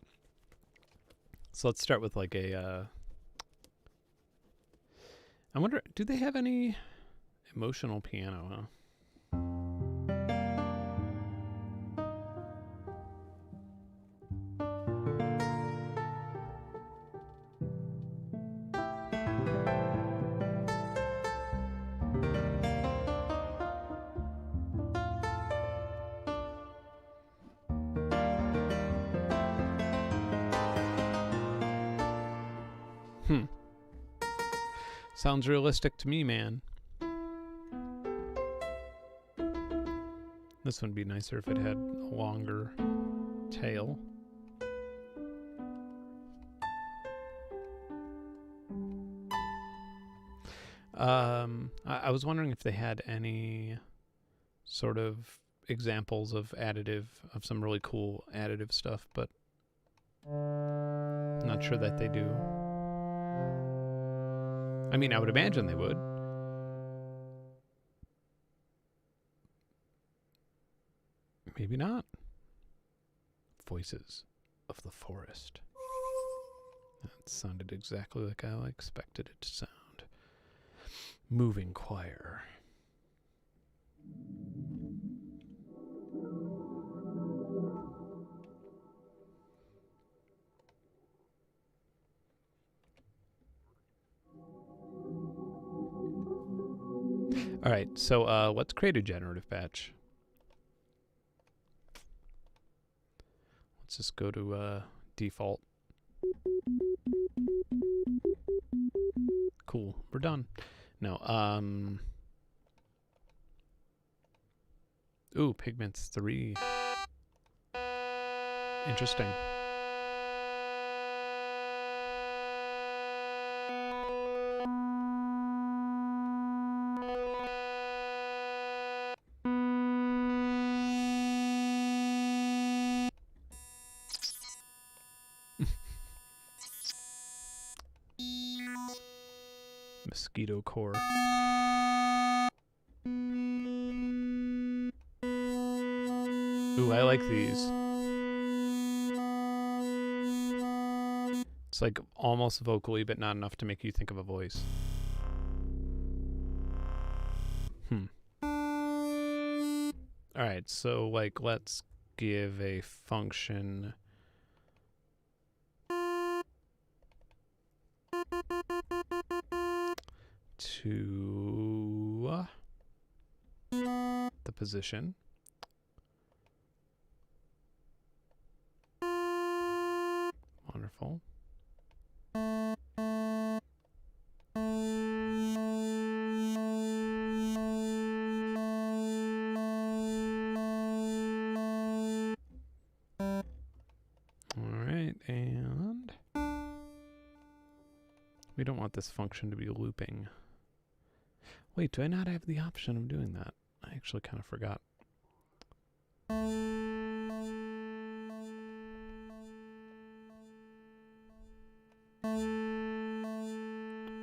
So let's start with like a I wonder, do they have any emotional piano, huh? Sounds realistic to me, man. This one would be nicer if it had a longer tail. I was wondering if they had any sort of examples of some really cool additive stuff, but I'm not sure that they do. I mean, I would imagine they would. Maybe not. Voices of the Forest. That sounded exactly like I expected it to sound. Moving choir. All right, so let's create a generative batch. Let's just go to default. Cool, we're done. Now, ooh, Pigments 3. Interesting. Mosquito core. Ooh, I like these. It's like almost vocally, but not enough to make you think of a voice. Alright, so like let's give a function to the position. Wonderful. And we don't want this function to be looping. Wait, do I not have the option of doing that? I actually kind of forgot.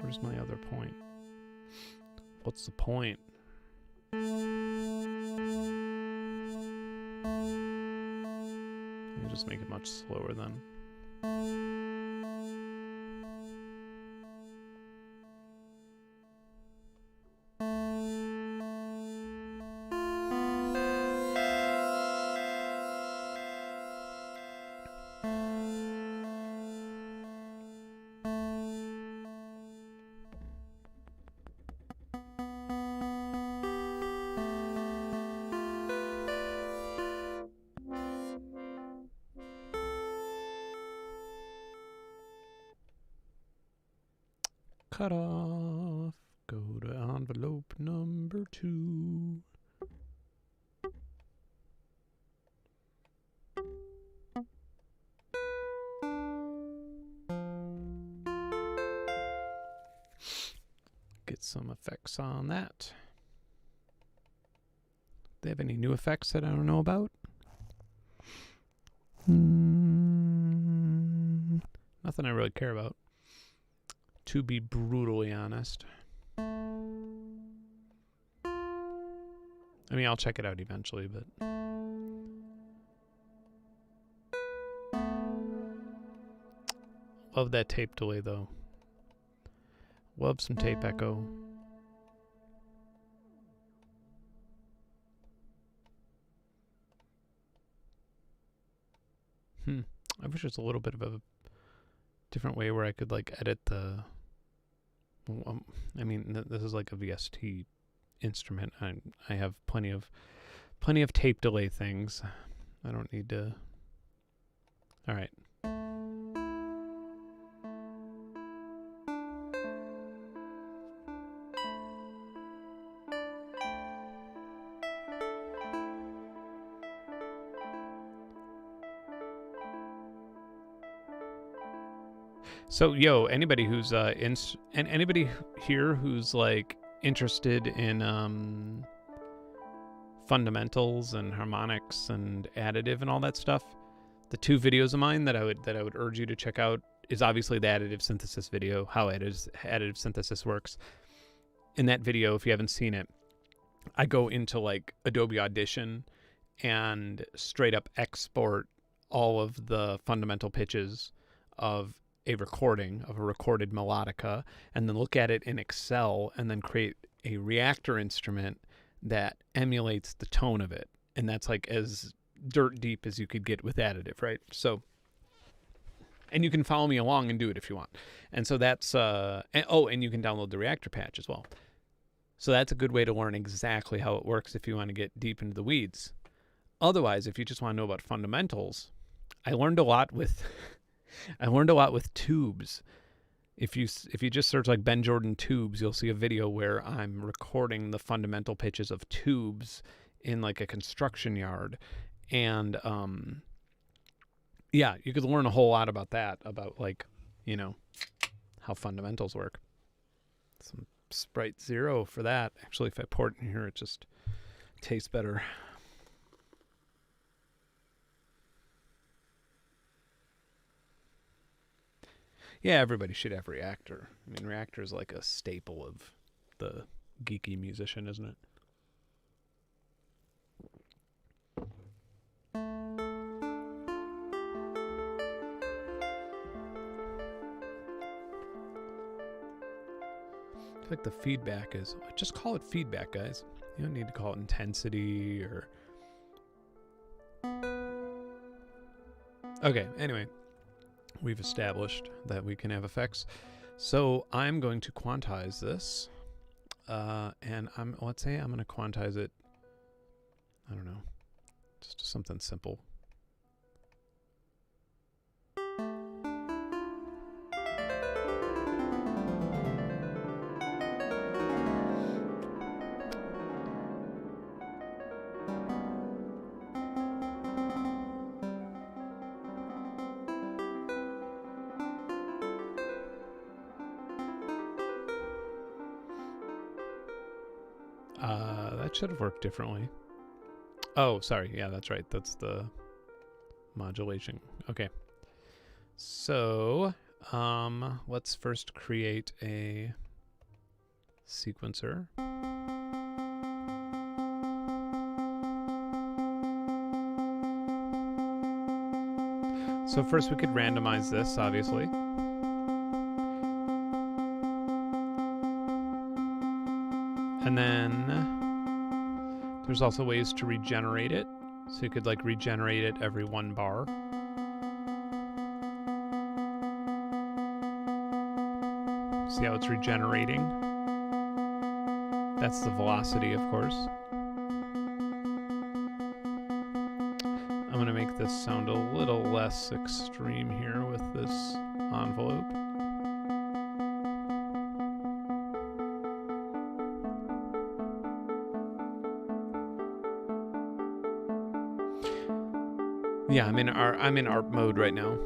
Where's my other point? What's the point? Let me just make it much slower then. Cut off. Go to envelope number 2. Get some effects on that. Do they have any new effects that I don't know about? Nothing I really care about, to be brutally honest. I mean, I'll check it out eventually, but love that tape delay though. Love some tape echo. I wish there's a little bit of a different way where I could like edit the I mean, this is like a VST instrument. I have plenty of tape delay things. I don't need to. All right. So, yo, anybody who's anybody here who's like interested in fundamentals and harmonics and additive and all that stuff, the 2 videos of mine that I would urge you to check out is obviously the additive synthesis video, how additive synthesis works. In that video, if you haven't seen it, I go into like Adobe Audition and straight up export all of the fundamental pitches of a recorded melodica, and then look at it in Excel and then create a reactor instrument that emulates the tone of it. And that's like as dirt deep as you could get with additive, right? So, and you can follow me along and do it if you want. And so that's, and you can download the reactor patch as well. So that's a good way to learn exactly how it works if you want to get deep into the weeds. Otherwise, if you just want to know about fundamentals, I learned a lot with tubes. If you just search like Ben Jordan tubes, you'll see a video where I'm recording the fundamental pitches of tubes in like a construction yard. And yeah, you could learn a whole lot about that, about like, you know, how fundamentals work. Some Sprite 0 for that. Actually, if I pour it in here, it just tastes better. Yeah, everybody should have Reactor. I mean, Reactor is like a staple of the geeky musician, isn't it? I feel like the feedback is, just call it feedback, guys. You don't need to call it intensity or... Okay, anyway. We've established that we can have effects. So I'm going to quantize this And let's say I'm going to quantize it. I don't know, just something simple. That should have worked differently. Oh, sorry. Yeah, that's right. That's the modulation. Okay. So, let's first create a sequencer. So first we could randomize this, obviously. And then there's also ways to regenerate it. So you could like regenerate it every 1 bar. See how it's regenerating? That's the velocity, of course. I'm going to make this sound a little less extreme here with this envelope. Yeah, I'm in art mode right now.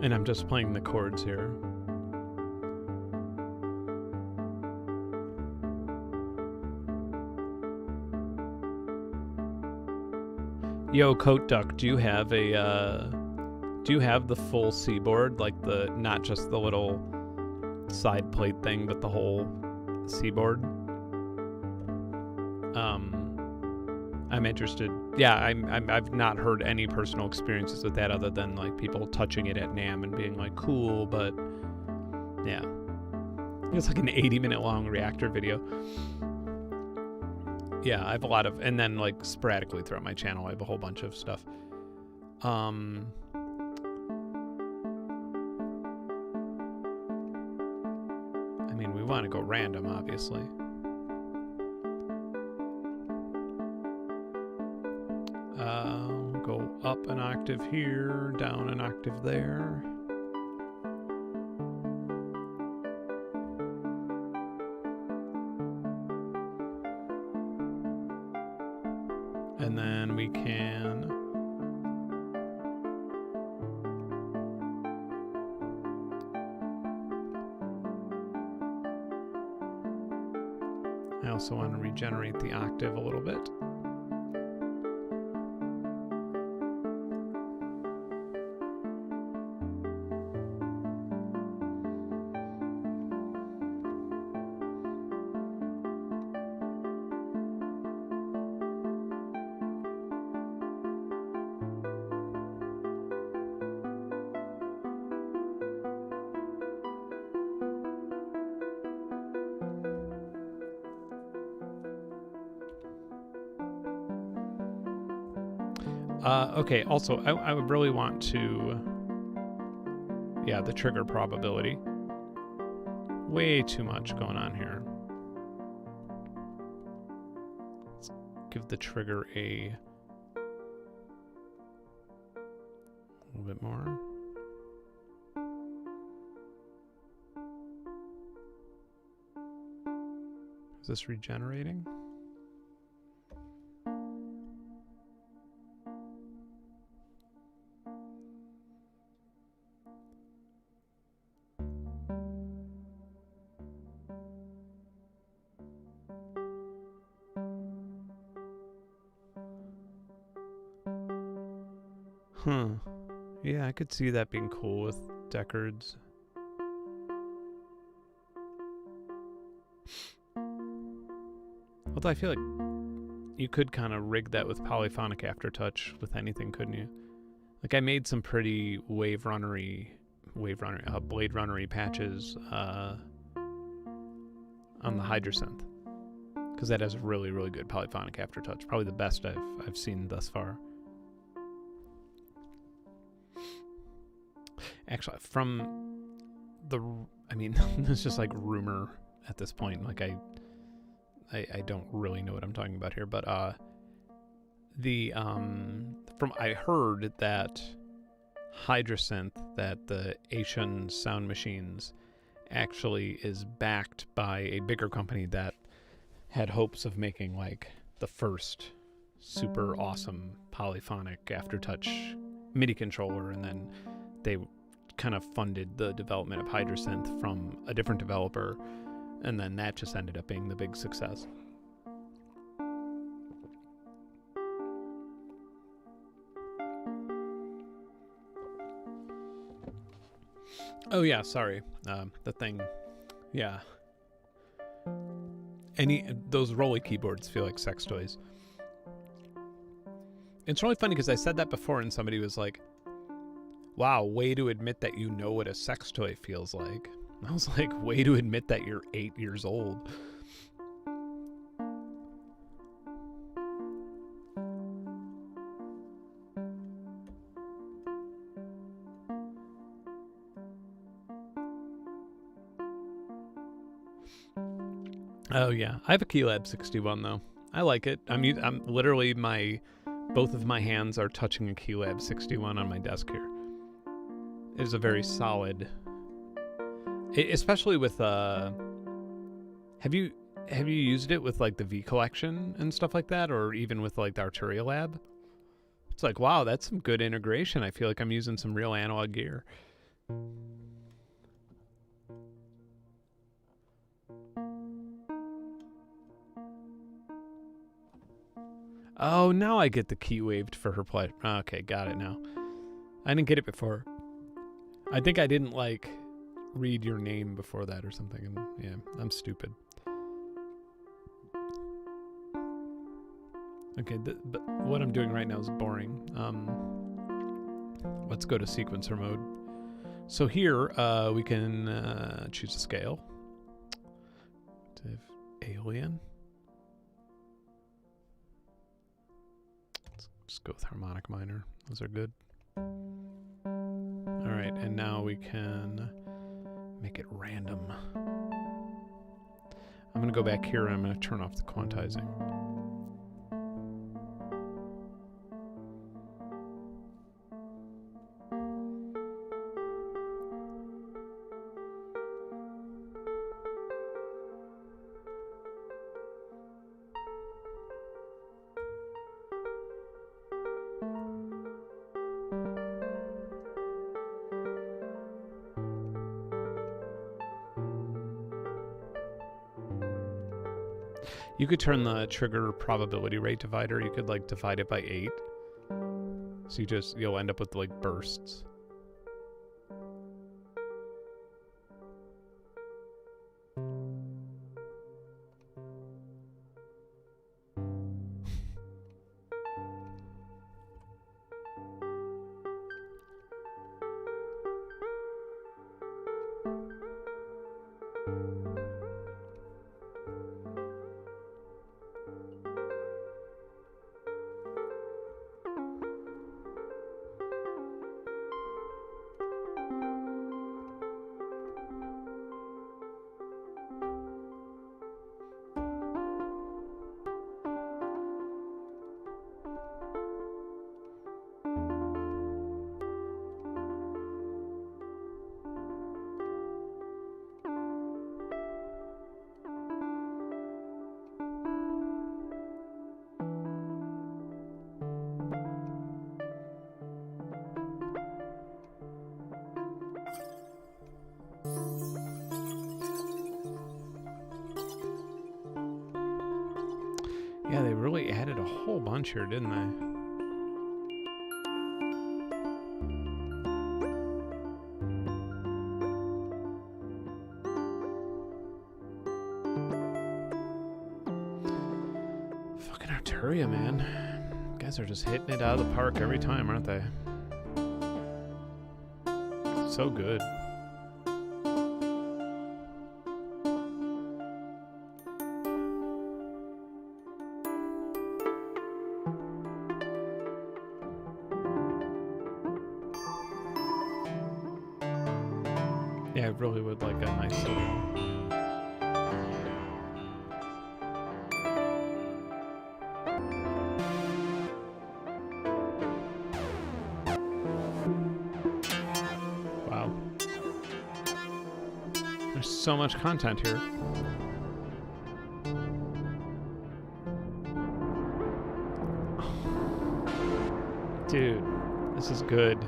And I'm just playing the chords here. Yo, Coat Duck, do you have the full C-board, like not just the little side plate thing, but the whole C-board? I'm interested. Yeah, I've not heard any personal experiences with that other than like people touching it at NAMM and being like cool, but yeah, it's like an 80-minute long reactor video. Yeah, I have a lot of, and then like sporadically throughout my channel, I have a whole bunch of stuff. I mean, we want to go random, obviously. Go up an octave here, down an octave there. And then we can I also want to regenerate the octave a little bit. Okay, also, I would really want to... Yeah, the trigger probability. Way too much going on here. Let's give the trigger a little bit more. Is this regenerating? Huh. Yeah, I could see that being cool with Deckards. Although I feel like you could kind of rig that with polyphonic aftertouch with anything, couldn't you? Like I made some pretty Blade Runnery patches on the Hydrosynth, because that has a really, really good polyphonic aftertouch. Probably the best I've seen thus far. Actually, from the, I mean, it's just like rumor at this point. Like I don't really know what I'm talking about here, but I heard that Hydrosynth, that the Asian Sound Machines actually is backed by a bigger company that had hopes of making like the first super awesome polyphonic aftertouch MIDI controller, and then they kind of funded the development of Hydrosynth from a different developer, and then that just ended up being the big success. Oh yeah, sorry. The thing, yeah. Those Rolly keyboards feel like sex toys. It's really funny because I said that before and somebody was like, wow, way to admit that you know what a sex toy feels like. I was like, way to admit that you're 8 years old. Oh yeah, I have a Keylab 61 though. I like it. I'm literally both of my hands are touching a Keylab 61 on my desk here. It is a very solid, especially with have you used it with like the V collection and stuff like that, or even with like the Arturia Lab? It's like, wow, that's some good integration. I feel like I'm using some real analog gear. Oh, now I get the key waved for her play. Okay, got it now. I didn't get it before. I think I didn't like read your name before that or something, and yeah, I'm stupid. Okay, but what I'm doing right now is boring. Let's go to sequencer mode. So here we can choose a scale. Alien. Just go with harmonic minor. Those are good. All right, and now we can make it random. I'm going to go back here and I'm going to turn off the quantizing. You could turn the trigger probability rate divider. You could like divide it by 8. So you'll end up with like bursts. Yeah, they really added a whole bunch here, didn't they? Fucking Arturia, man. Guys are just hitting it out of the park every time, aren't they? So good. Yeah, I really would like a nice little... Wow. There's so much content here. Dude, this is good.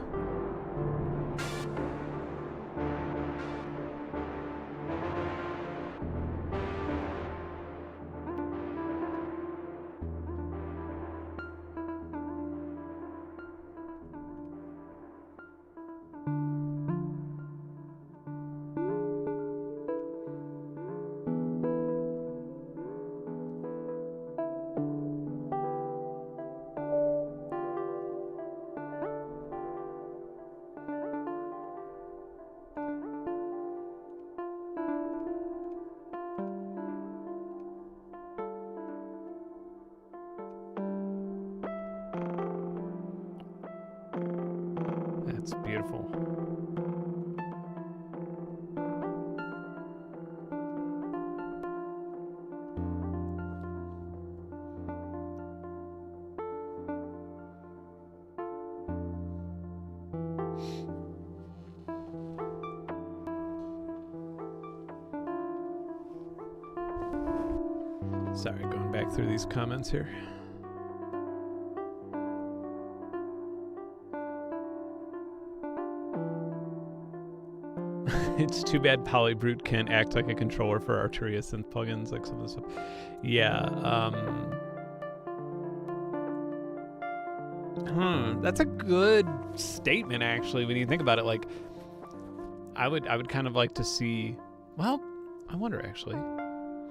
That's beautiful. Sorry, going back through these comments here. It's too bad Polybrute can't act like a controller for Arturia synth plugins, like some of this stuff. Yeah, that's a good statement, actually, when you think about it. Like, I would kind of like to see... Well, I wonder, actually.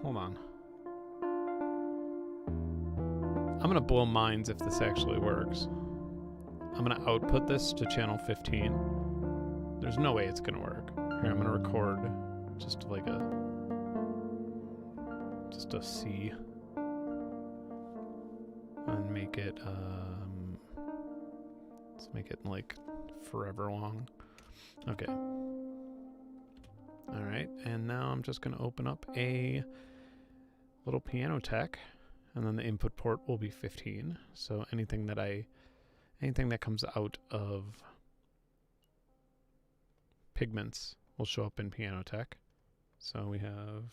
Hold on. I'm going to blow minds if this actually works. I'm going to output this to channel 15. There's no way it's going to work. Here, I'm going to record just like a C and make it, let's make it like forever long. Okay. All right. And now I'm just going to open up a little piano tech, and then the input port will be 15. So anything that comes out of Pigments will show up in piano tech. So we have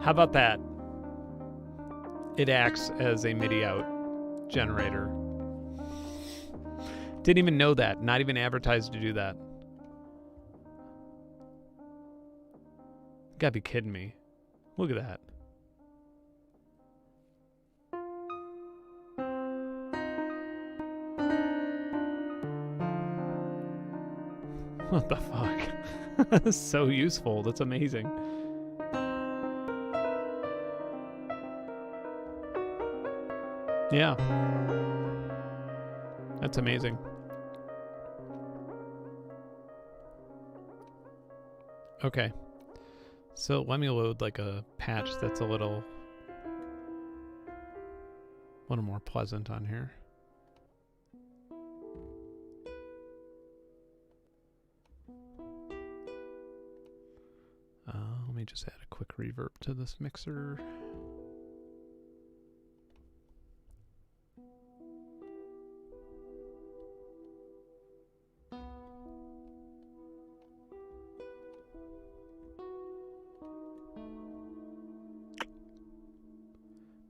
how about that? It acts as a MIDI out generator. Didn't even know that. Not even advertised to do that. You gotta be kidding me. Look at that. What the fuck? That's so useful. That's amazing. Yeah. That's amazing. Okay. So let me load like a patch that's a little more pleasant on here. Let me just add a quick reverb to this mixer.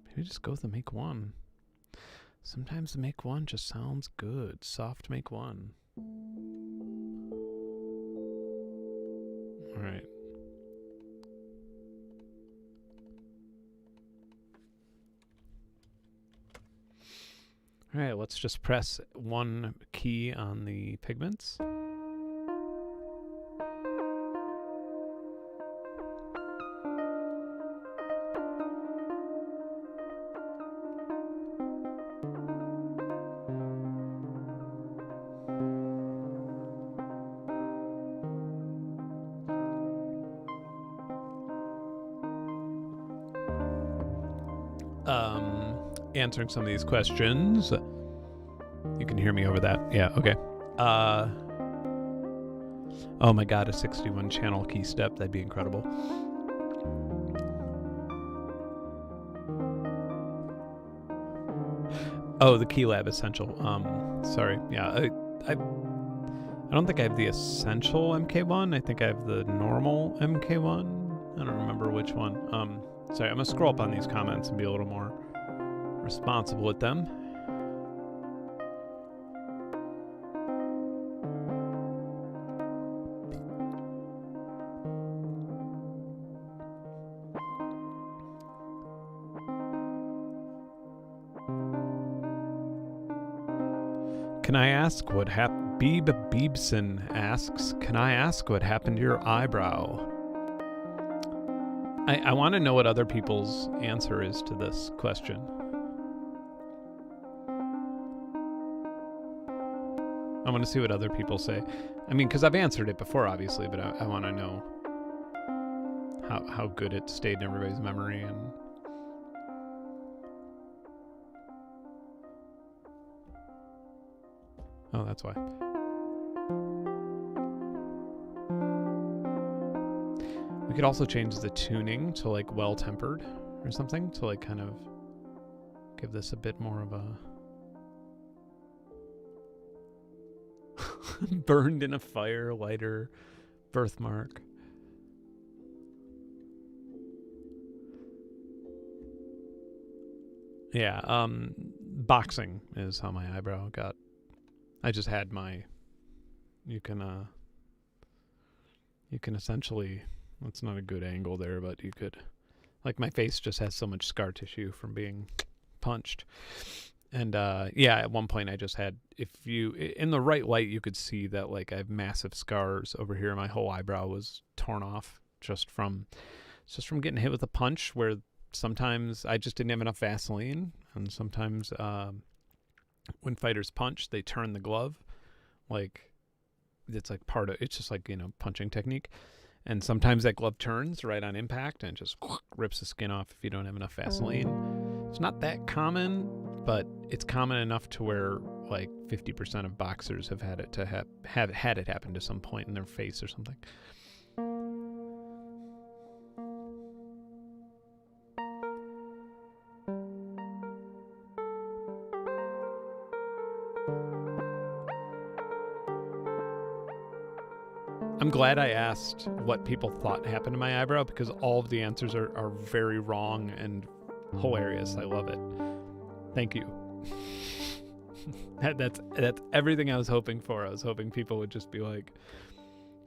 Maybe just go with the make one. Sometimes the make one just sounds good. Soft make one. All right. All right, let's just press one key on the Pigments. Answering some of these questions. You can hear me over that. Yeah, okay. Oh my god, a 61 channel key step, that'd be incredible. Oh, the Key Lab Essential. Sorry. Yeah, I don't think I have the Essential MK1. I think I have the normal MK1. I don't remember which one. Sorry, I'm gonna scroll up on these comments and be a little more responsible with them. Can I ask what happened? Beeb Beebson asks, can I ask what happened to your eyebrow? I want to know what other people's answer is to this question. I want to see what other people say. I mean, because I've answered it before, obviously, but I want to know how good it stayed in everybody's memory. And oh, that's why. We could also change the tuning to like well-tempered or something to like kind of give this a bit more of a burned in a fire, lighter birthmark. Yeah, boxing is how my eyebrow got. I just had my, you can essentially, that's not a good angle there, but you could, like my face just has so much scar tissue from being punched. And yeah, at one point I just had, if you, in the right light, you could see that like I have massive scars over here. My whole eyebrow was torn off just from getting hit with a punch, where sometimes I just didn't have enough Vaseline. And sometimes when fighters punch, they turn the glove. Like it's like part of, it's just like, you know, punching technique. And sometimes that glove turns right on impact and just rips the skin off if you don't have enough Vaseline. It's not that common, but it's common enough to where like 50% of boxers have had it to have had it happen to some point in their face or something. I'm glad I asked what people thought happened to my eyebrow, because all of the answers are very wrong and hilarious. I love it. Thank you. That's everything I was hoping for. I was hoping people would just be like,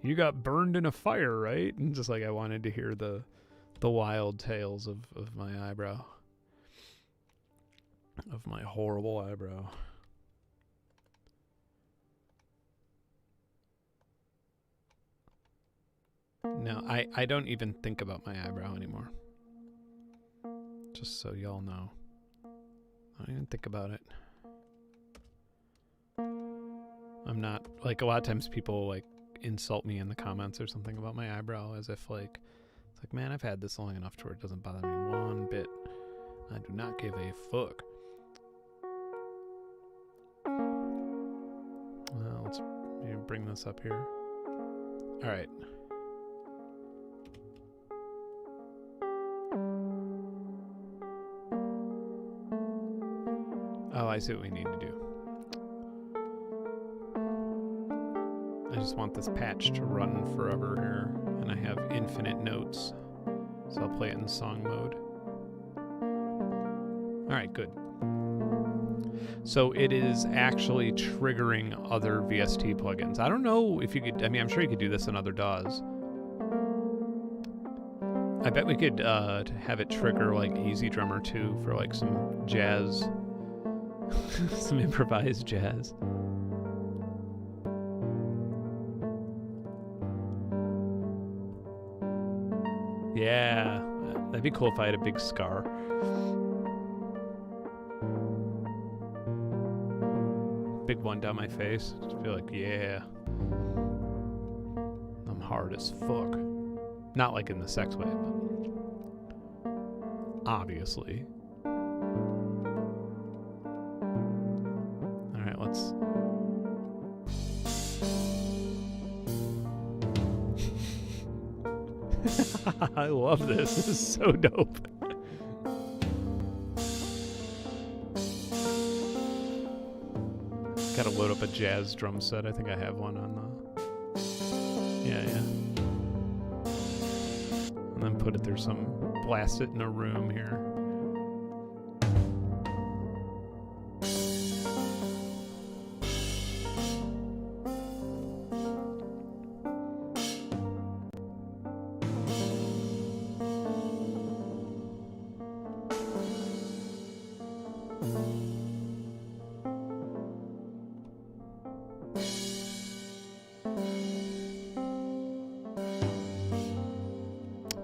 you got burned in a fire, right? And just like I wanted to hear the wild tales of my eyebrow. Of my horrible eyebrow. No, I don't even think about my eyebrow anymore. Just so y'all know. I don't even think about it. I'm not, like, a lot of times people like insult me in the comments or something about my eyebrow as if like, it's like, man, I've had this long enough to where it doesn't bother me one bit. I do not give a fuck. Well, let's bring this up here. All right. Oh, I see what we need to do. I just want this patch to run forever here, and I have infinite notes, so I'll play it in song mode. Alright, good. So it is actually triggering other VST plugins. I don't know if you could, I mean, I'm sure you could do this in other DAWs. I bet we could have it trigger like Easy Drummer too for like some jazz. Some improvised jazz. Yeah, that'd be cool if I had a big scar. Big one down my face. Just feel like, yeah, I'm hard as fuck. Not like in the sex way, but obviously. Let's I love this. This is so dope. Gotta load up a jazz drum set. I think I have one on the... Yeah. And then put it through some... Blast it in a room here.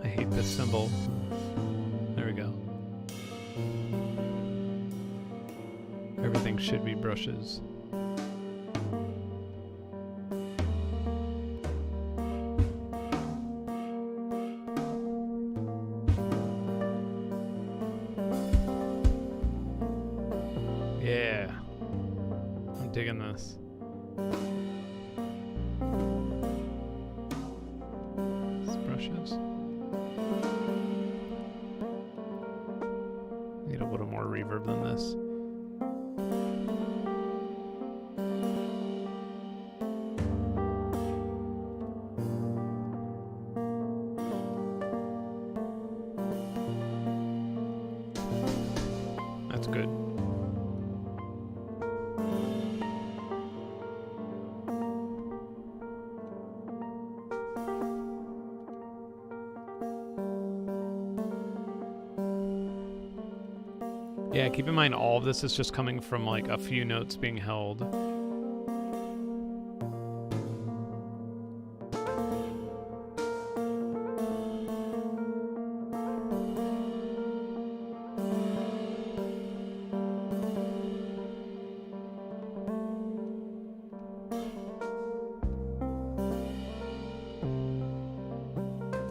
I hate this symbol. There we go. Everything should be brushes. Yeah. I'm digging this. Brushes. Need a little more reverb than this. That's good. Yeah, keep in mind all of this is just coming from like a few notes being held.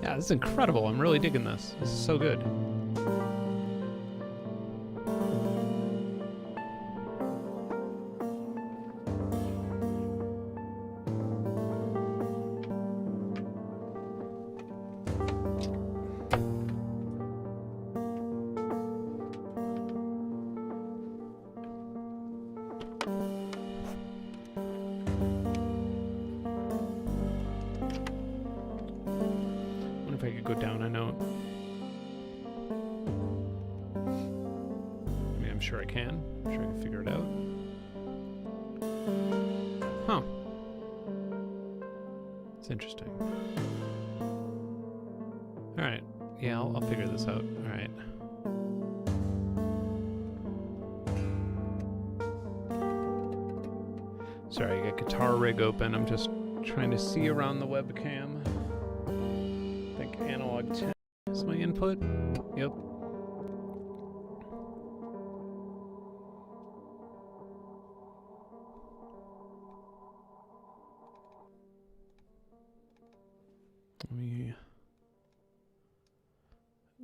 Yeah, this is incredible. I'm really digging this. This is so good. If I could go down a note. I mean, I'm sure I can. I'm sure I can figure it out. Huh. It's interesting. Alright. Yeah, I'll figure this out. Alright. Sorry, I got Guitar Rig open. I'm just trying to see around the webcam. Analog 10 is my input. Yep. Let me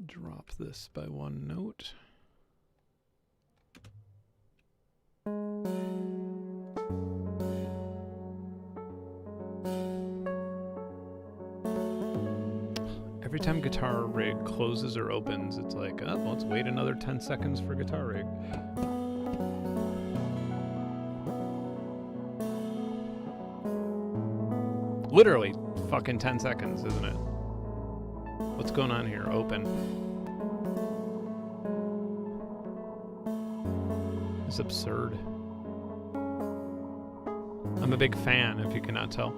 drop this by one note. Every time Guitar Rig closes or opens, it's like, oh, well, let's wait another 10 seconds for Guitar Rig. Literally fucking 10 seconds, isn't it? What's going on here? Open. It's absurd. I'm a big fan, if you cannot tell.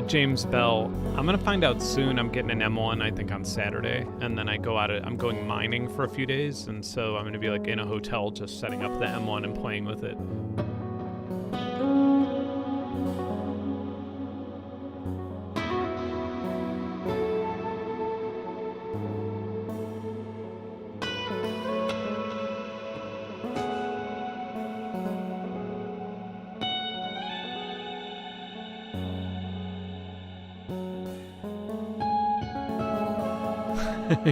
James Bell. I'm gonna find out soon. I'm getting an M1, I think, on Saturday, and then I go out. I'm going mining for a few days, and so I'm gonna be like in a hotel, just setting up the M1 and playing with it.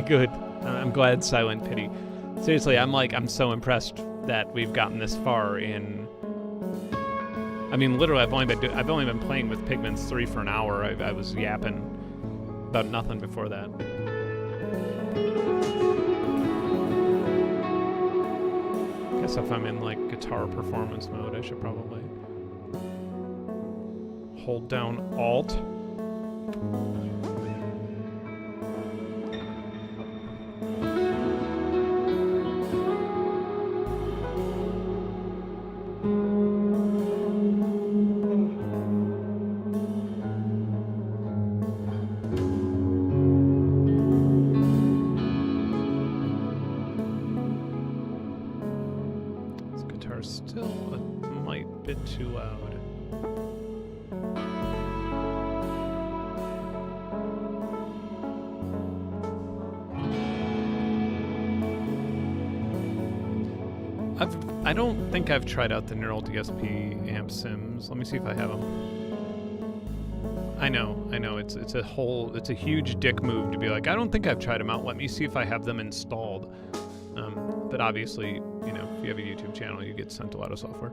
Good. I'm glad Silent Pity. Seriously, I'm so impressed that we've gotten this far in. I mean, literally, I've only been playing with Pigments 3 for an hour. I was yapping about nothing before that. Guess if I'm in like guitar performance mode, I should probably hold down Alt. Still a might bit too loud. I don't think I've tried out the Neural DSP amp sims. Let me see if I have them. I know. It's a huge dick move to be like, I don't think I've tried them out. Let me see if I have them installed. But obviously, you know, if you have a YouTube channel, you get sent a lot of software.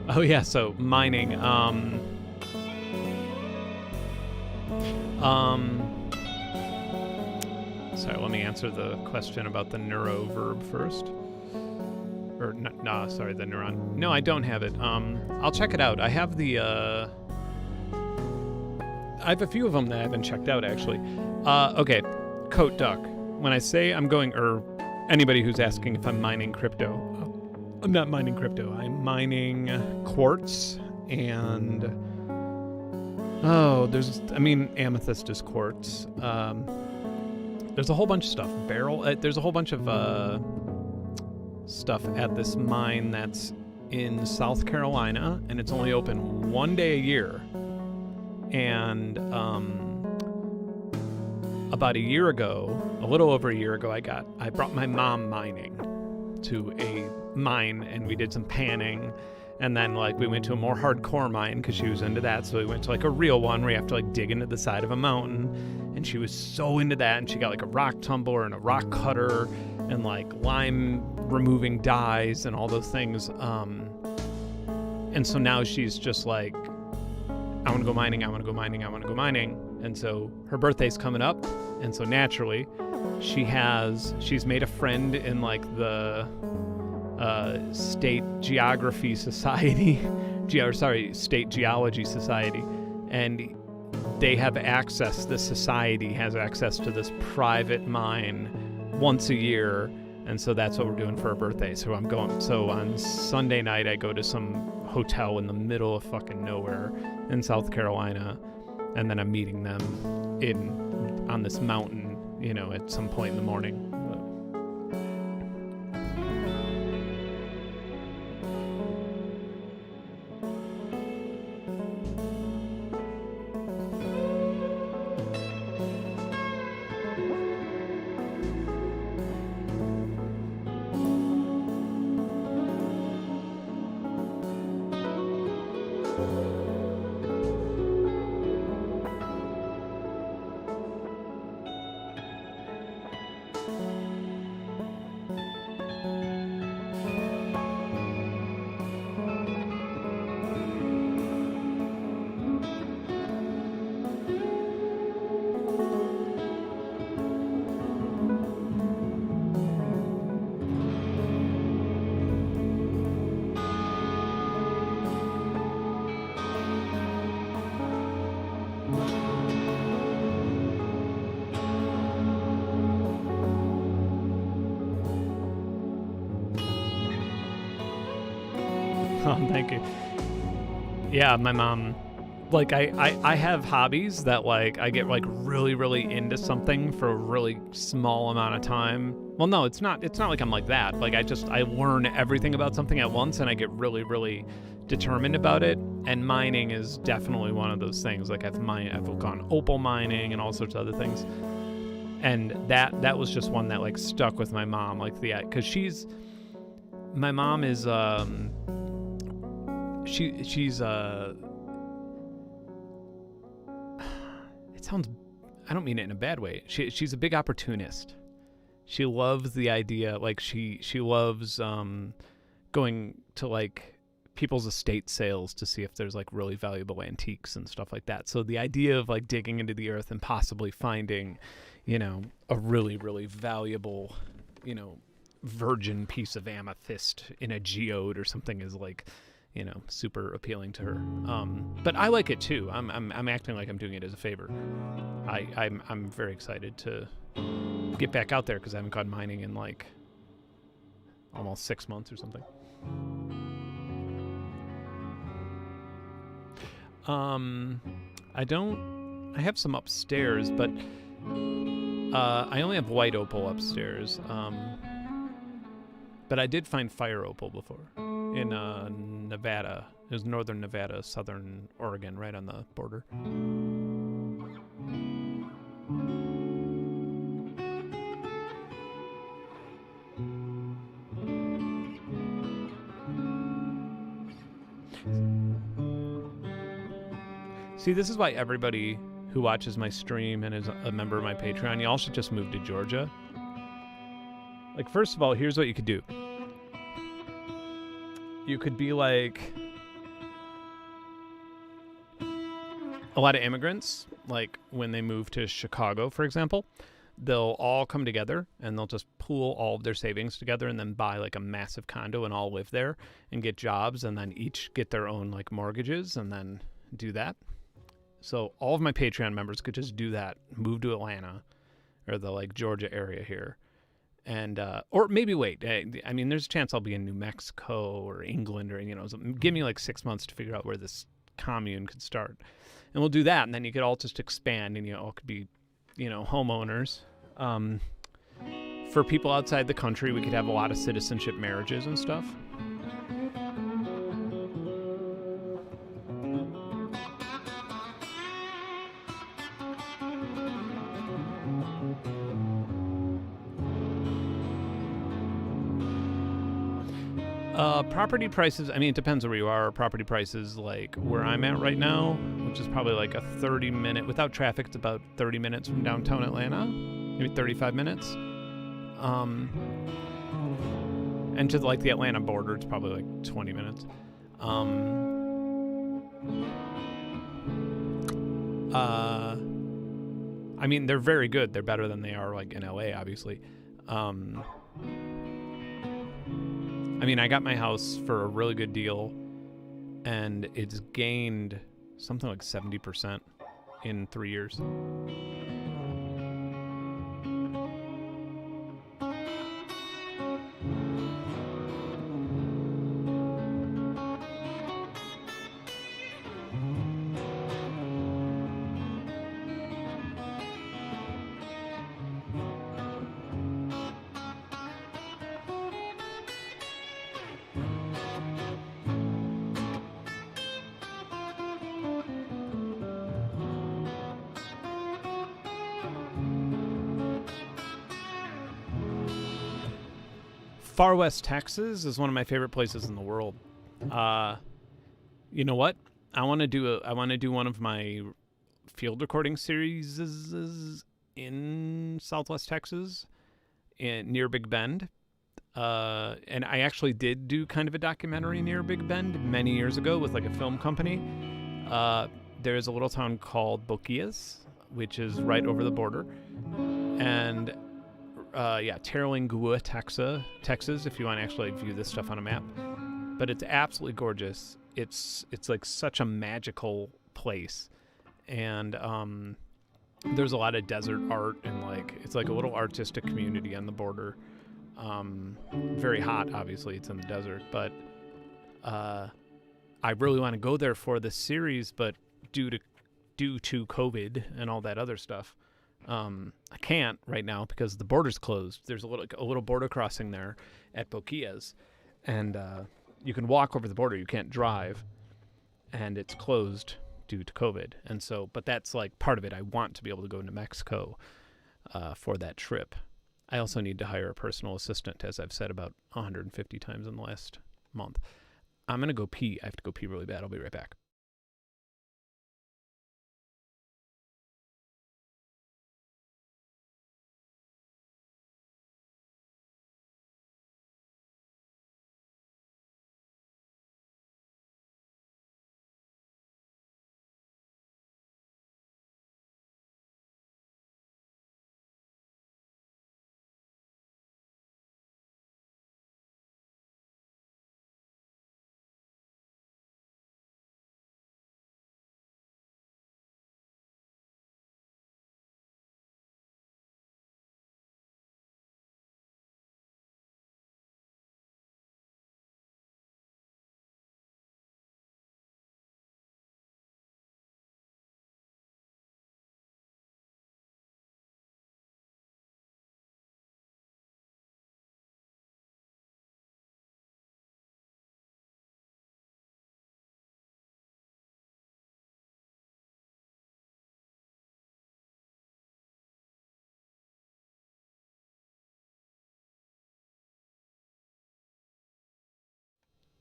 Oh yeah, so mining. Sorry, let me answer the question about the neuro verb first. Or no, sorry, the neuron. No, I don't have it. I'll check it out. I have the I have a few of them that I haven't checked out actually. Okay, Coat Duck. When I say I'm going, or anybody who's asking if I'm mining crypto, I'm not mining crypto. I'm mining quartz and amethyst is quartz. There's a whole bunch of stuff. There's a whole bunch of stuff at this mine that's in South Carolina, and it's only open one day a year. And about a year ago, a little over a year ago, I brought my mom mining to a mine, and we did some panning, and then like we went to a more hardcore mine because she was into that. So we went to like a real one where you have to like dig into the side of a mountain, and she was so into that, and she got like a rock tumbler and a rock cutter and like lime removing dyes and all those things. And so now she's just like, I want to go mining, I want to go mining, I want to go mining. And so her birthday's coming up, and so naturally she's made a friend in like the State Geography Society, State Geology Society, and they have access, the society has access to this private mine once a year, and so that's what we're doing for her birthday. So on Sunday night I go to some hotel in the middle of fucking nowhere in South Carolina, and then I'm meeting them on this mountain, you know, at some point in the morning. Oh, thank you. Yeah, my mom, like, I have hobbies that, like, I get, like, really, really into something for a really small amount of time. Well, no, it's not like I'm like that. Like, I learn everything about something at once, and I get really, really determined about it. And mining is definitely one of those things. Like, I've gone opal mining and all sorts of other things. And that was just one that, like, stuck with my mom, like, because my mom is, she's it sounds, I don't mean it in a bad way. She's a big opportunist. She loves the idea, like, she loves going to, like, people's estate sales to see if there's, like, really valuable antiques and stuff like that. So the idea of, like, digging into the earth and possibly finding, you know, a really, really valuable, you know, virgin piece of amethyst in a geode or something is, like, you know, super appealing to her. But I like it too. I'm acting like I'm doing it as a favor. I'm very excited to get back out there because I haven't gone mining in, like, almost 6 months or something. I have some upstairs, but I only have white opal upstairs. But I did find fire opal before in Nevada. It was northern Nevada, southern Oregon, right on the border. See, this is why everybody who watches my stream and is a member of my Patreon, y'all should just move to Georgia. Like, first of all, here's what you could do. You could be like a lot of immigrants, like when they move to Chicago, for example, they'll all come together and they'll just pool all of their savings together and then buy, like, a massive condo and all live there and get jobs and then each get their own, like, mortgages and then do that. So all of my Patreon members could just do that, move to Atlanta or the, like, Georgia area here. And, or maybe wait, I mean, there's a chance I'll be in New Mexico or England or, you know, give me like 6 months to figure out where this commune could start. And we'll do that. And then you could all just expand and, you know, all could be, you know, homeowners. For people outside the country, we could have a lot of citizenship marriages and stuff. Property prices, I mean, it depends where you are. Property prices, like where I'm at right now, which is probably like a 30-minute, without traffic, it's about 30 minutes from downtown Atlanta, maybe 35 minutes. And to, like, the Atlanta border, it's probably like 20 minutes. I mean, they're very good. They're better than they are, like, in LA, obviously. I mean, I got my house for a really good deal, and it's gained something like 70% in 3 years. Far West Texas is one of my favorite places in the world. You know what? I want to do one of my field recording series in Southwest Texas, near Big Bend. And I actually did do kind of a documentary near Big Bend many years ago with, like, a film company. There's a little town called Boquillas, which is right over the border. And Terlingua, Texas, if you want to actually view this stuff on a map. But it's absolutely gorgeous. It's like such a magical place. And there's a lot of desert art and, like, it's like a little artistic community on the border. Very hot, obviously, it's in the desert, but I really want to go there for this series, but due to COVID and all that other stuff, I can't right now because the border's closed. There's a little border crossing there at Boquillas, and you can walk over the border. You can't drive, and it's closed due to COVID. And so, but that's like part of it. I want to be able to go to Mexico for that trip. I also need to hire a personal assistant, as I've said about 150 times in the last month. I'm going to go pee. I have to go pee really bad. I'll be right back.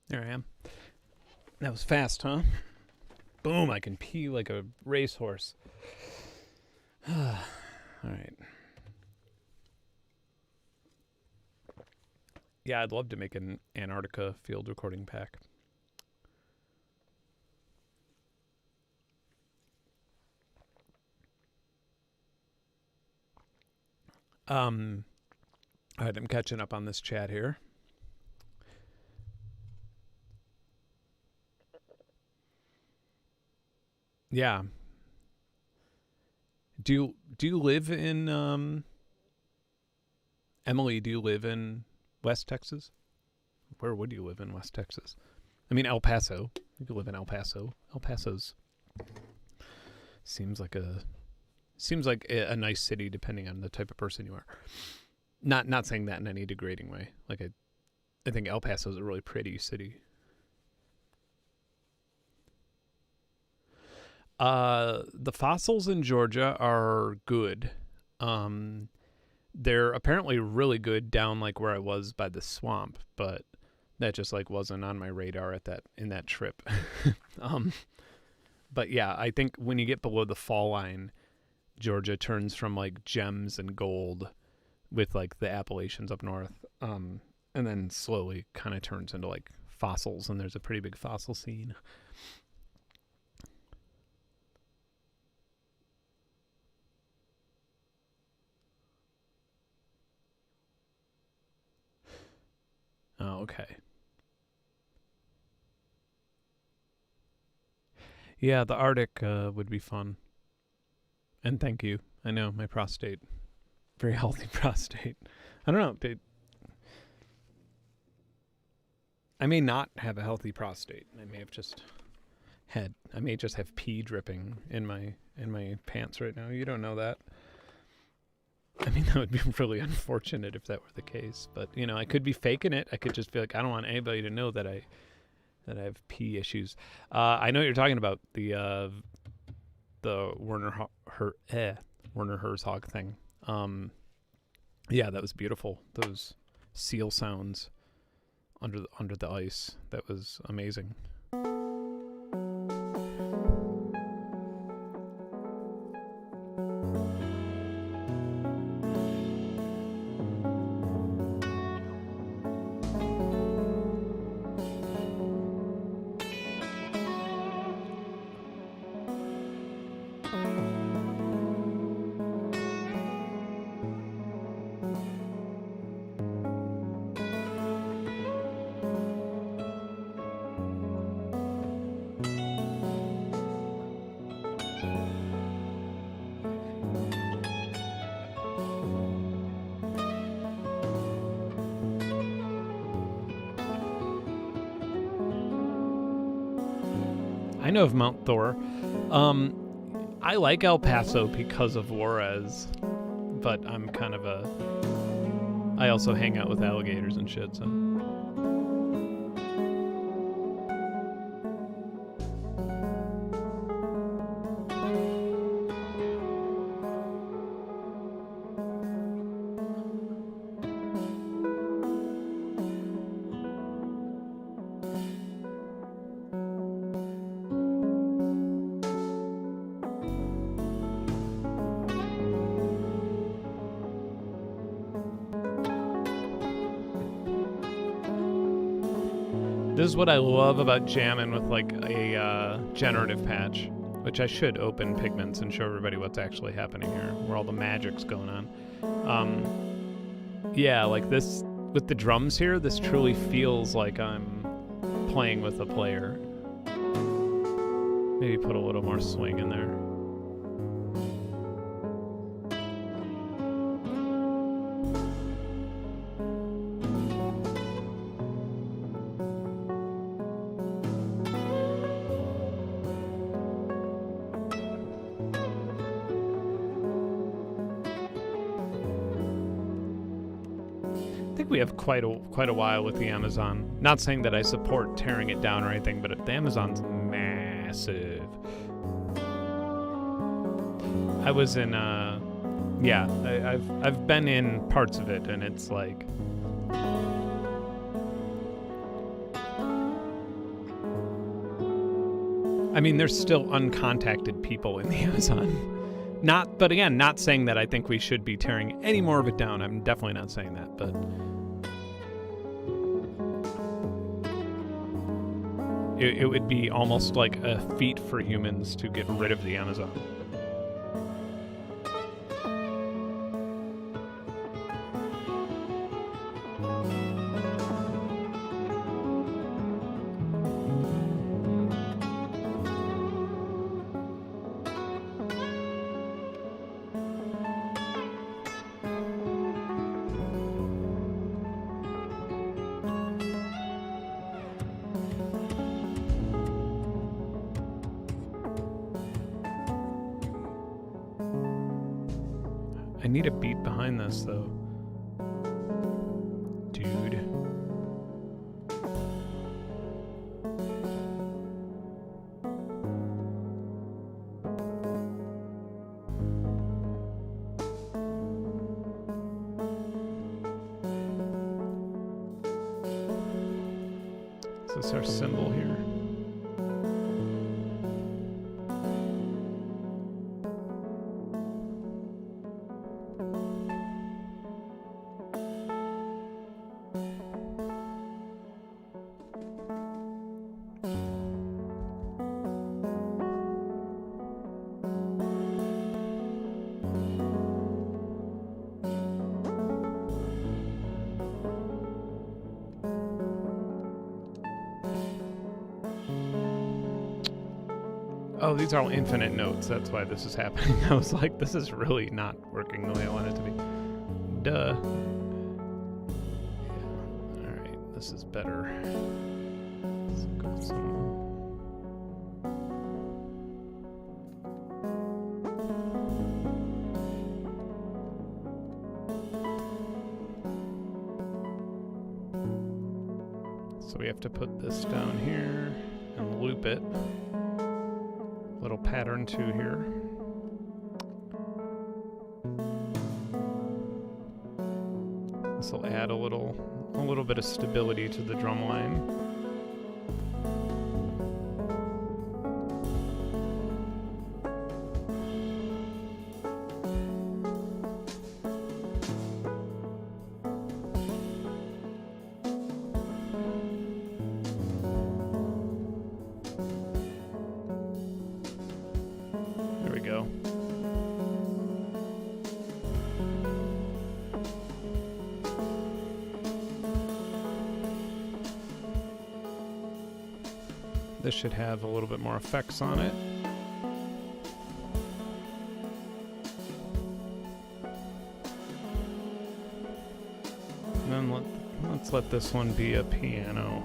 There I am. That was fast, huh? Boom, I can pee like a racehorse. All right. Yeah, I'd love to make an Antarctica field recording pack. All right, I'm catching up on this chat here. Yeah. Do you live in Emily, do you live in West Texas? Where would you live in West Texas? I mean, El Paso. You could live in El Paso. El Paso's seems like a nice city depending on the type of person you are. Not saying that in any degrading way. Like I think El Paso is a really pretty city. The fossils in Georgia are good. They're apparently really good down like where I was by the swamp, but that just like wasn't on my radar in that trip. But yeah, I think when you get below the fall line, Georgia turns from like gems and gold with like the Appalachians up north, and then slowly kind of turns into like fossils, and there's a pretty big fossil scene. Oh, okay. Yeah, the Arctic would be fun. And thank you. I know my prostate, very healthy prostate. I don't know. I may not have a healthy prostate. I may just have pee dripping in my pants right now. You don't know that. I mean, that would be really unfortunate if that were the case. But you know, I could be faking it. I could just be like, I don't want anybody to know that I have pee issues. I know what you're talking about, the Werner Herzog thing. Yeah, that was beautiful. Those seal sounds under the ice. That was amazing. I know of Mount Thor. I like El Paso because of Juarez, but I'm kind of a... I also hang out with alligators and shit, so... This is what I love about jamming with like a generative patch, which I should open Pigments and show everybody what's actually happening here, where all the magic's going on. Yeah, like this, with the drums here, this truly feels like I'm playing with a player. Maybe put a little more swing in there. I think we have quite a while with the Amazon. Not saying that I support tearing it down or anything, but the Amazon's massive. I was in yeah, I've been in parts of it, and it's like I mean, there's still uncontacted people in the Amazon. But again, not saying that I think we should be tearing any more of it down. I'm definitely not saying that, but it would be almost like a feat for humans to get rid of the Amazon. I need a beat behind this, though. Dude. Is this our symbol here? Oh, these are all infinite notes. That's why this is happening. I was like, this is really not working the way I want it to be. Duh. Yeah. Alright, this is better. Let's go with some... So we have to put this down here and loop it. Little pattern too here. This will add a little bit of stability to the drum line. Go. This should have a little bit more effects on it. And then let's let this one be a piano.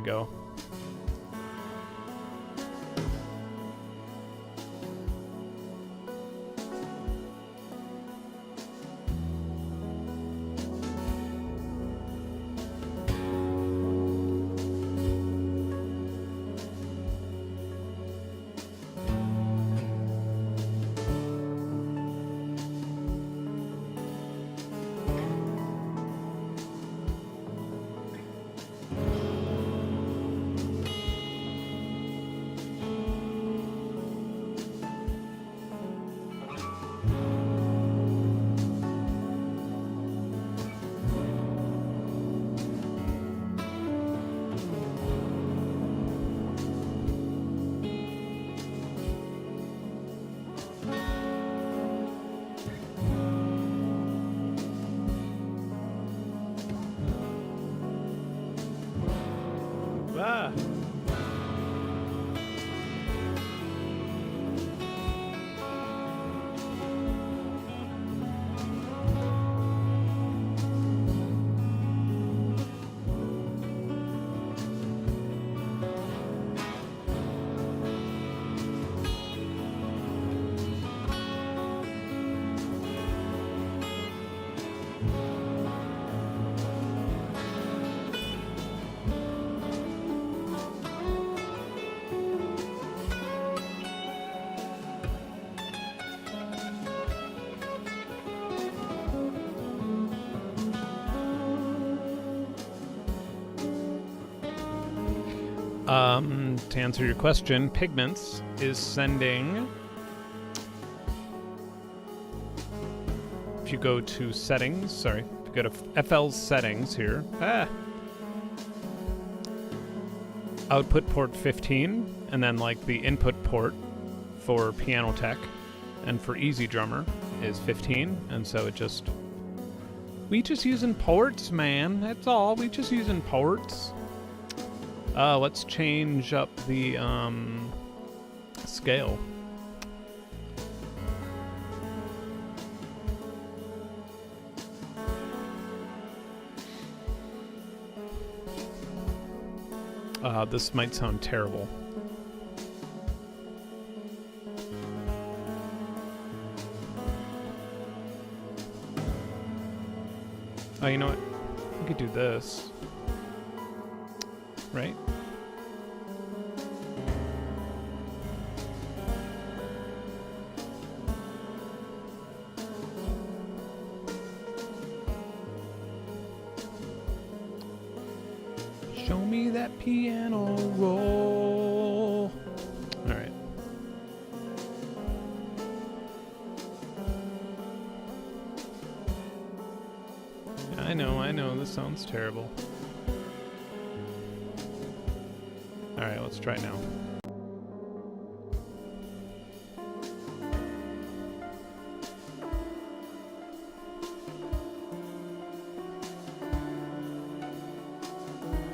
go. Ah. To answer your question, Pigments is sending. If you go to settings, sorry, if you go to FL's settings here, output port 15, and then like the input port for Piano Tech and for Easy Drummer is 15, and so it just, we just using ports, man. That's all. We just using ports. Let's change up the scale. This might sound terrible. Oh, you know what? We could do this. Right? Show me that piano roll. All right. I know, this sounds terrible. All right, let's try now.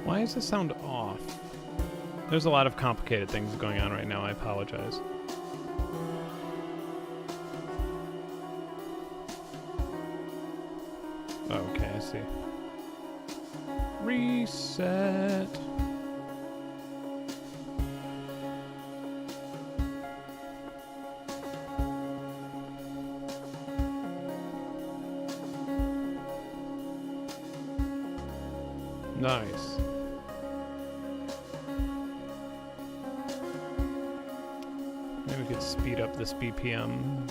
Why does this sound off? There's a lot of complicated things going on right now. I apologize. Okay, I see. Reset. Nice. Maybe we could speed up this BPM.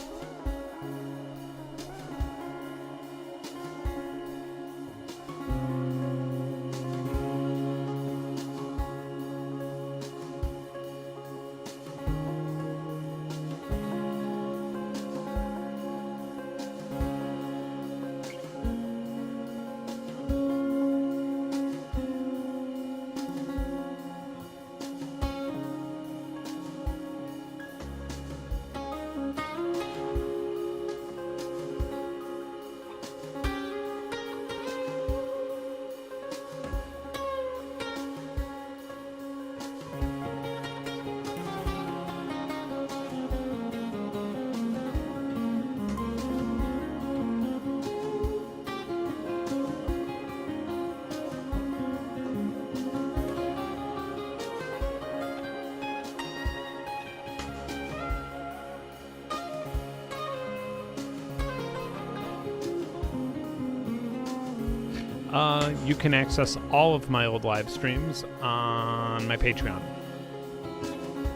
You can access all of my old live streams on my Patreon.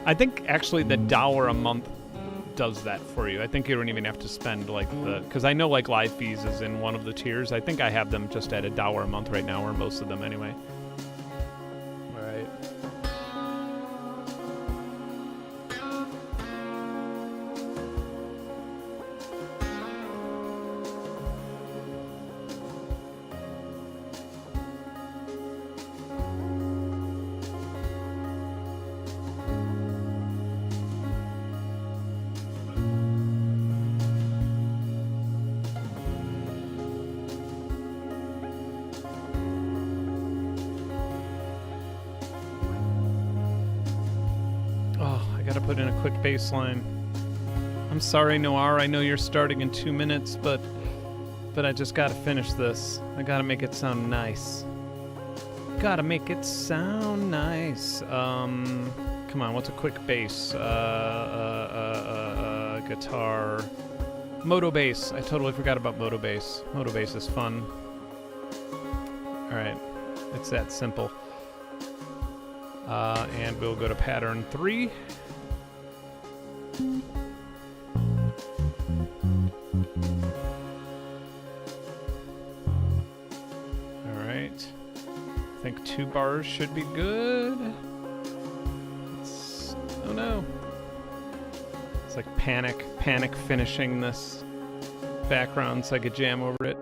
I think actually the $1 a month does that for you. I think you don't even have to spend like because I know like live fees is in one of the tiers. I think I have them just at $1 a month right now, or most of them anyway. All right. Put in a quick baseline. I'm sorry, Noir. I know you're starting in 2 minutes, but I just gotta finish this. I gotta make it sound nice. Gotta make it sound nice. Come on. What's a quick bass? Guitar. Moto bass. I totally forgot about moto bass. Moto bass is fun. All right, it's that simple. And we'll go to pattern 3. Alright. I think 2 bars should be good. Oh no. It's like panic finishing this background so I could jam over it.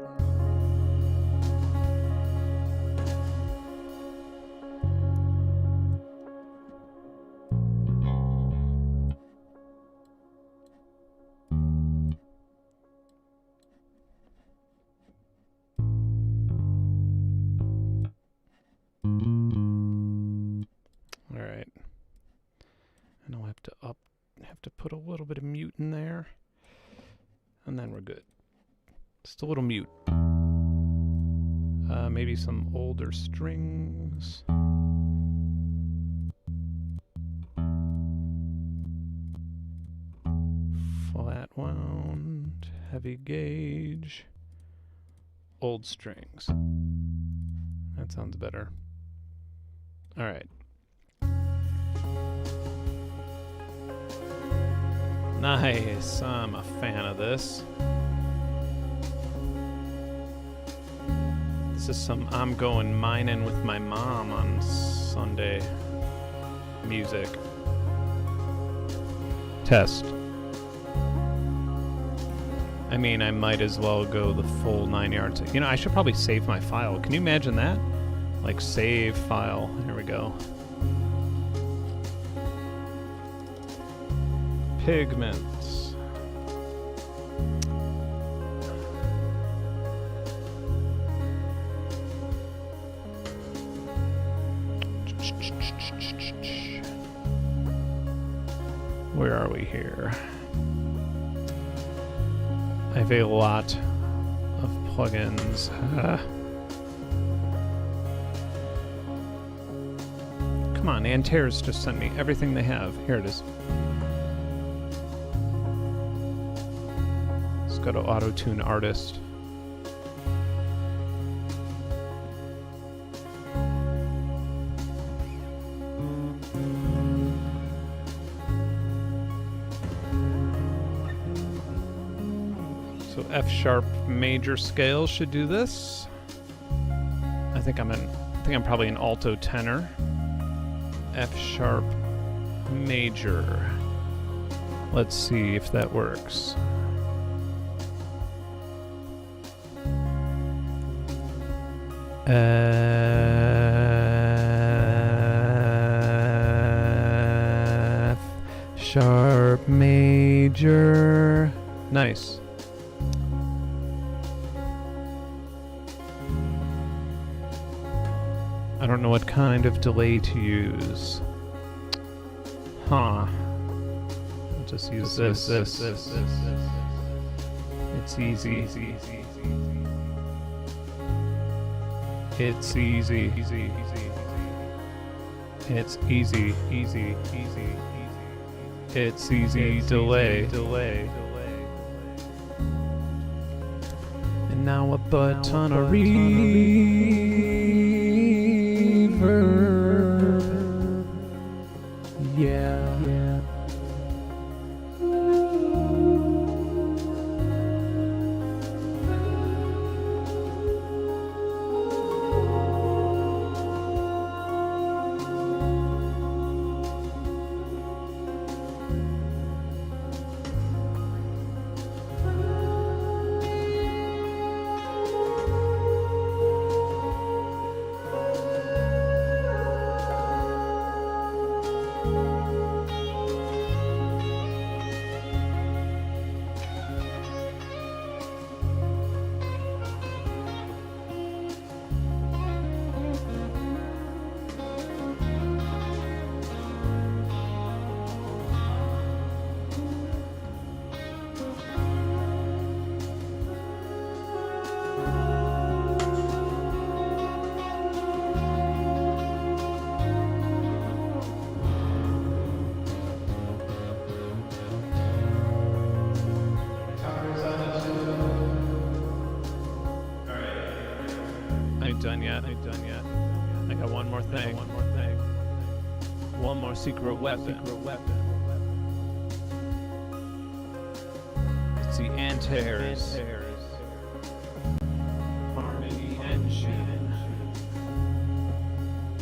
Put a little bit of mute in there, and then we're good. Just a little mute. Maybe some older strings. Flat wound, heavy gauge, old strings. That sounds better. All right. Nice, I'm a fan of this. This is some I'm going mining with my mom on Sunday music. Test. I mean, I might as well go the full 9 yards. You know, I should probably save my file. Can you imagine that? Like, save file. Here we go. Pigments. Where are we here? I have a lot of plugins. Come on, Antares just sent me everything they have. Here it is. Go to Auto-Tune Artist. So F sharp major scale should do this. I think I'm probably an alto tenor. F sharp major. Let's see if that works. F sharp major. Nice. I don't know what kind of delay to use. Huh. I'll just use this. It's easy. It's easy. It's easy. It's easy delay. And now a butt ton of reverb. Yeah. Done yet. I got one more thing. One more secret weapon. It's the Antares. Harmony engine.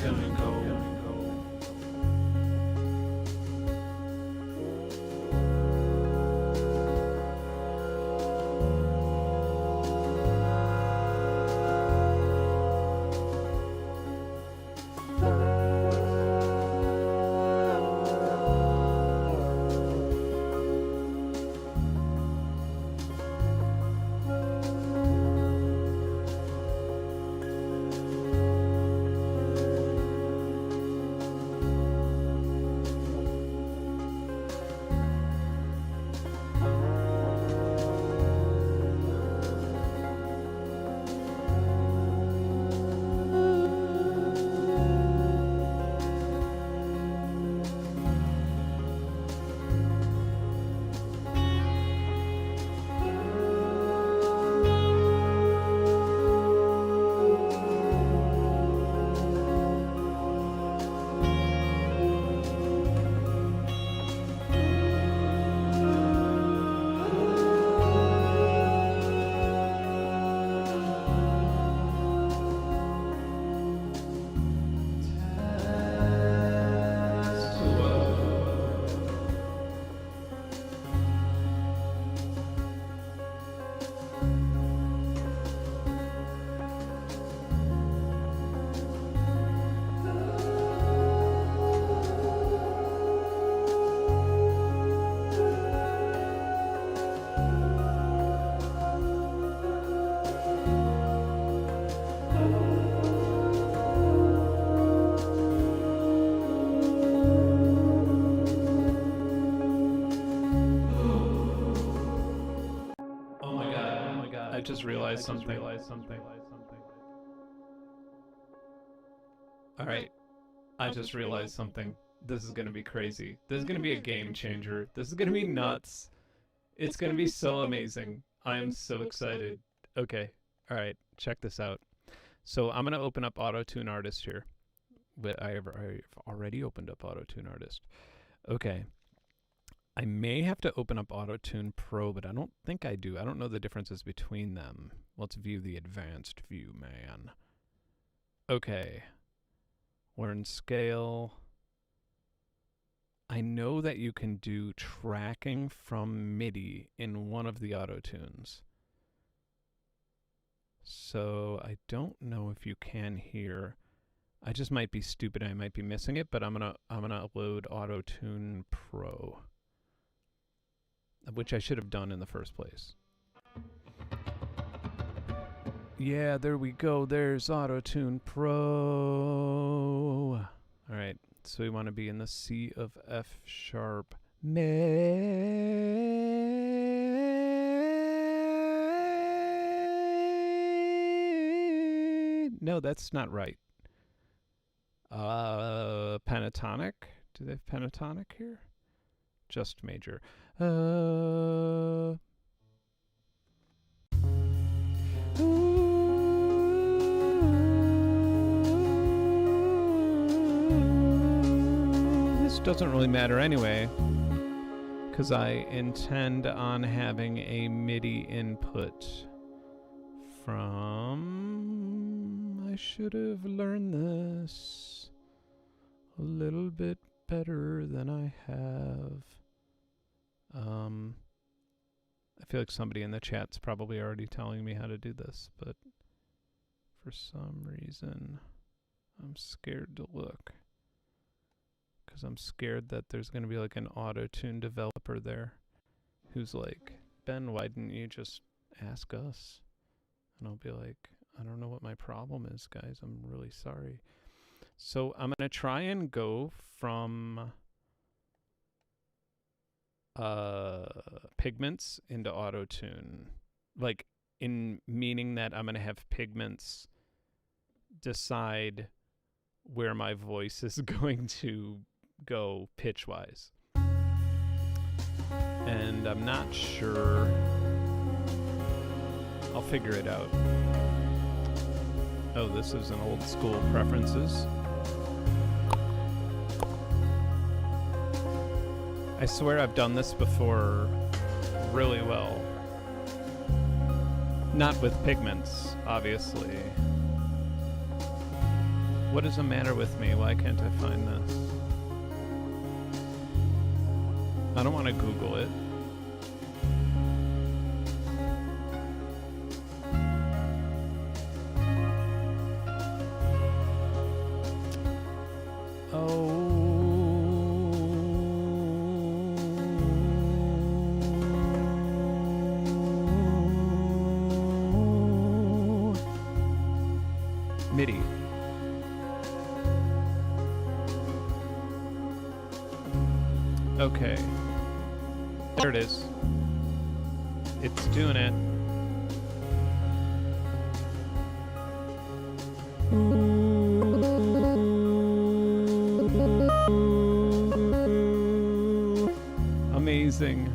Gonna go. I just realized something. All right. I just realized something. This is going to be crazy. This is going to be a game changer. This is going to be nuts. It's going to be so amazing. I am so excited. Okay. All right. Check this out. So I'm going to open up Auto-Tune Artist here. But I've already opened up Auto-Tune Artist. Okay. I may have to open up Auto-Tune Pro, but I don't think I do. I don't know the differences between them. Let's view the advanced view, man. Okay. We're in scale. I know that you can do tracking from MIDI in one of the Auto-Tunes. So I don't know if you can here. I just might be stupid. I might be missing it, but I'm gonna upload Auto-Tune Pro, which I should have done in the first place. Yeah, there we go. There's Auto-Tune Pro. All right, so we want to be in the C of F sharp. No, that's not right. Pentatonic? Do they have pentatonic here? Just major. which doesn't really matter anyway, because I intend on having a MIDI input from... I should have learned this a little bit better than I have. I feel like somebody in the chat's probably already telling me how to do this, but for some reason I'm scared to look. Because I'm scared that there's going to be like an auto-tune developer there who's like, Ben, why didn't you just ask us? And I'll be like, I don't know what my problem is, guys. I'm really sorry. So I'm going to try and go from Pigments into auto-tune. Like, in meaning that I'm going to have Pigments decide where my voice is going to go pitch-wise. And I'm not sure. I'll figure it out. Oh, this is an old school preferences. I swear I've done this before really well. Not with Pigments, obviously. What is the matter with me? Why can't I find this? I don't want to Google it. MIDI. Okay. There it is. It's doing it. Amazing.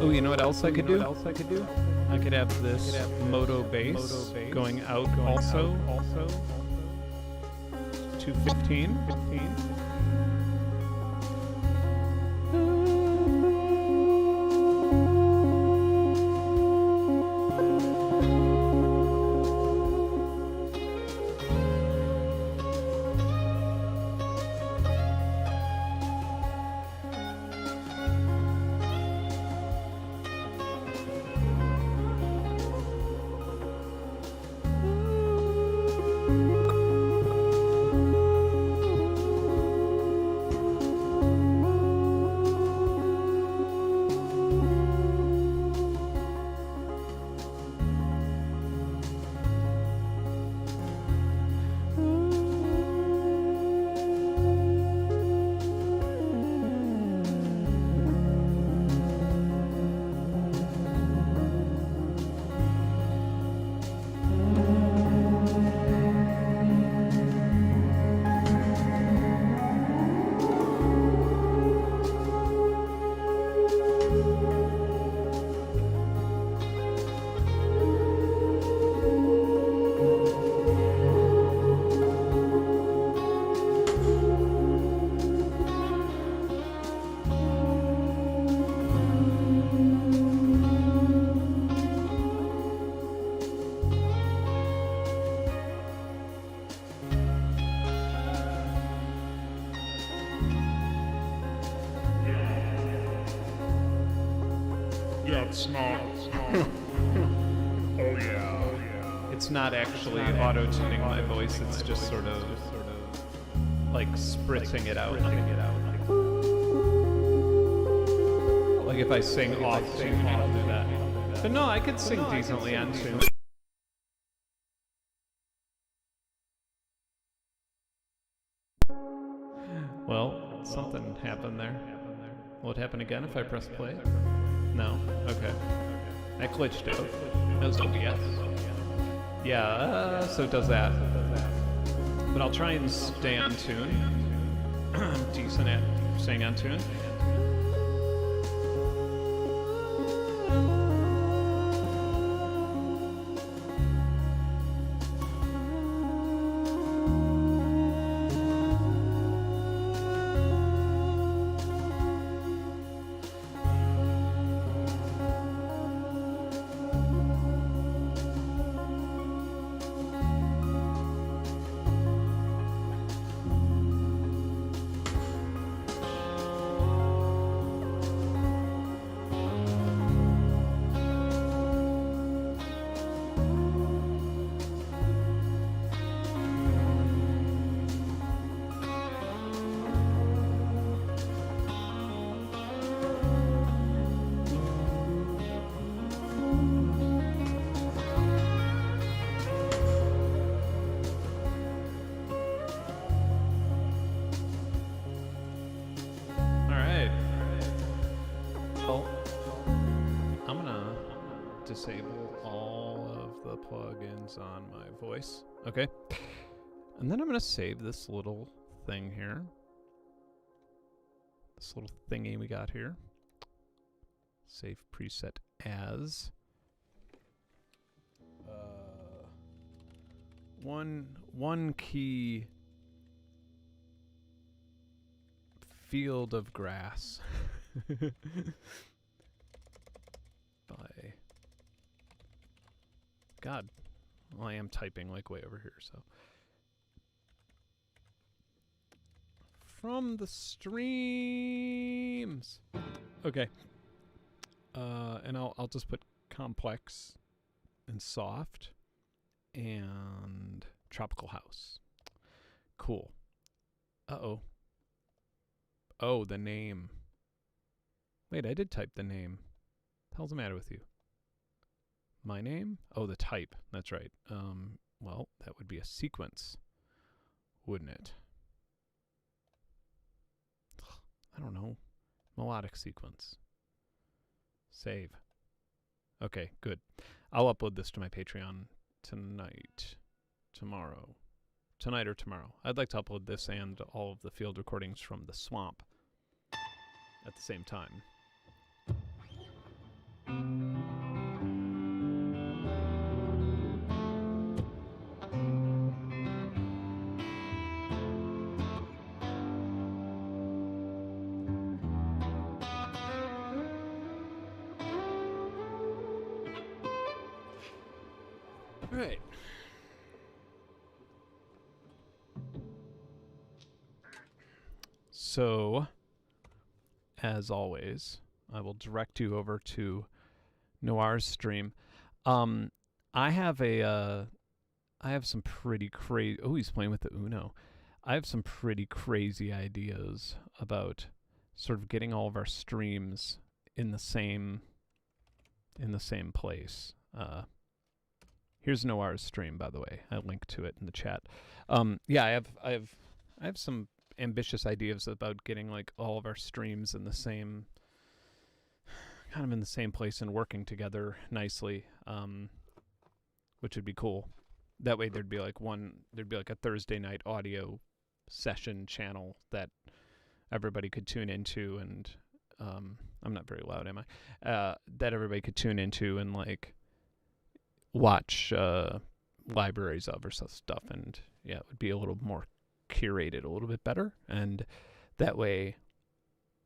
Oh, you know what else I could do? I could have this moto bass going out also. 215. It's not. Oh yeah. It's not actually auto-tuning my voice, it's just sort of like spritzing it out. Like if I sing off tune, I'll do that. But no, I could sing decently on tune. Well, something happened there. Will it happen again if I press play? No? Okay. I glitched it. That was OBS. Yeah, so it does that. But I'll try and stay on tune. decent at staying on tune. Disable all of the plugins on my voice. Okay. And then I'm going to save this little thing here. This little thingy we got here. Save preset as. One key field of grass. By God, well, I am typing like way over here, so. From the streams. Okay. And I'll just put complex and soft and tropical house. Cool. Uh-oh. Oh, the name. Wait, I did type the name. What the hell's the matter with you? My name? Oh, the type. That's right. Well, that would be a sequence, wouldn't it? I don't know. Melodic sequence. Save. Okay, good. I'll upload this to my Patreon tonight. Tomorrow. Tonight or tomorrow. I'd like to upload this and all of the field recordings from the swamp at the same time. Right. So, as always, I will direct you over to Noir's stream. I have some pretty crazy. Oh, he's playing with the Uno. I have some pretty crazy ideas about sort of getting all of our streams in the same place. Here's Noir's stream, by the way. I linked to it in the chat. Yeah, I have some ambitious ideas about getting like all of our streams in the same place and working together nicely, which would be cool. That way there'd be like a Thursday night audio session channel that everybody could tune into, and I'm not very loud, am I? That everybody could tune into and like watch libraries of or stuff, and yeah, it would be a little more curated, a little bit better, and that way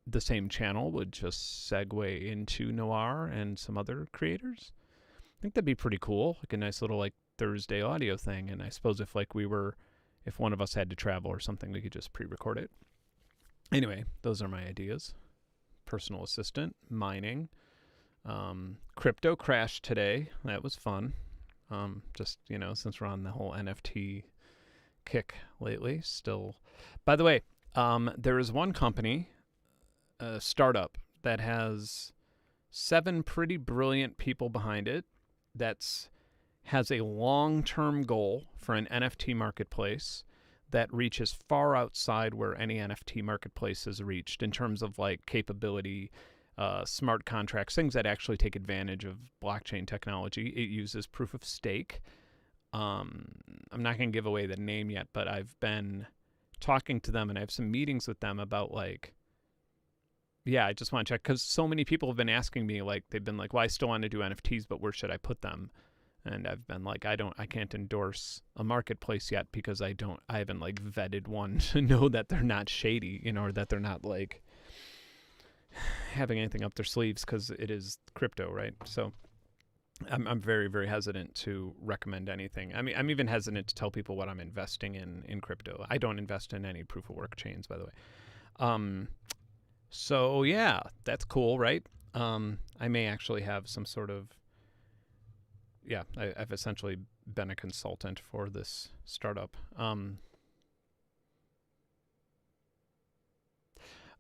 the same channel would just segue into Noir and some other creators. I think that'd be pretty cool, like a nice little like Thursday audio thing. And I suppose if one of us had to travel or something, we could just pre-record it. Anyway, those are my ideas. Personal assistant, mining. Crypto crashed today. That was fun. Just, since we're on the whole NFT kick lately still. By the way, there is one company, a startup, that has 7 pretty brilliant people behind it has a long-term goal for an NFT marketplace that reaches far outside where any NFT marketplace has reached in terms of like capability, smart contracts, things that actually take advantage of blockchain technology. It uses proof of stake. I'm not going to give away the name yet, but I've been talking to them and I have some meetings with them about like, yeah, I just want to check because so many people have been asking me, like, they've been like, well, I still want to do NFTs, but where should I put them? And I've been like, I can't endorse a marketplace yet because I haven't like vetted one to know that they're not shady, you know, or that they're not like having anything up their sleeves because it is crypto, right? So I'm very, very hesitant to recommend anything. I mean, I'm even hesitant to tell people what I'm investing in crypto. I don't invest in any proof of work chains, by the way. So yeah, that's cool, right? I may actually have some sort of, yeah, I've essentially been a consultant for this startup.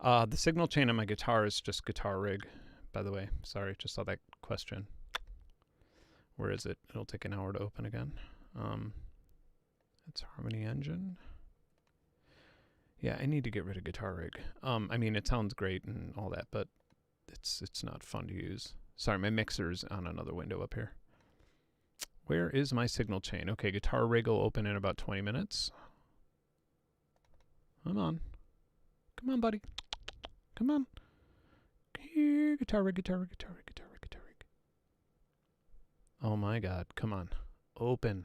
The signal chain on my guitar is just guitar rig, by the way. Sorry, just saw that question. Where is it? It'll take an hour to open again. It's Harmony Engine. Yeah, I need to get rid of guitar rig. I mean, it sounds great and all that, but it's not fun to use. Sorry, my mixer's on another window up here. Where is my signal chain? Okay, guitar rig will open in about 20 minutes. Come on. Come on, buddy. Come on. Here, guitar rig, guitar rig, guitar rig, guitar rig, guitar rig. Oh my god, come on. Open.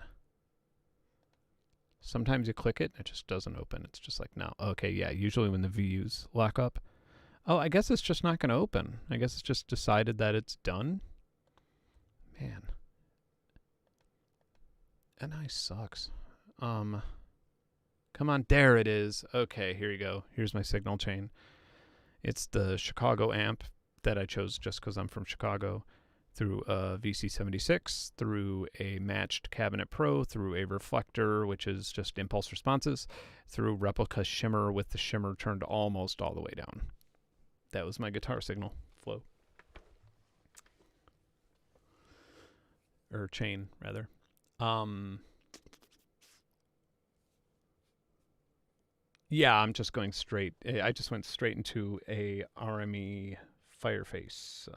Sometimes you click it, it just doesn't open. It's just like, no. Okay, yeah, usually when the VUs lock up. Oh, I guess it's just not going to open. I guess it's just decided that it's done. Man. NI sucks. Come on, there it is. Okay, here you go. Here's my signal chain. It's the Chicago amp that I chose just because I'm from Chicago, through a VC76, through a matched Cabinet Pro, through a reflector, which is just impulse responses, through replica shimmer with the shimmer turned almost all the way down. That was my guitar signal flow. Or chain, rather. Yeah, I'm just going straight. I just went straight into a RME Fireface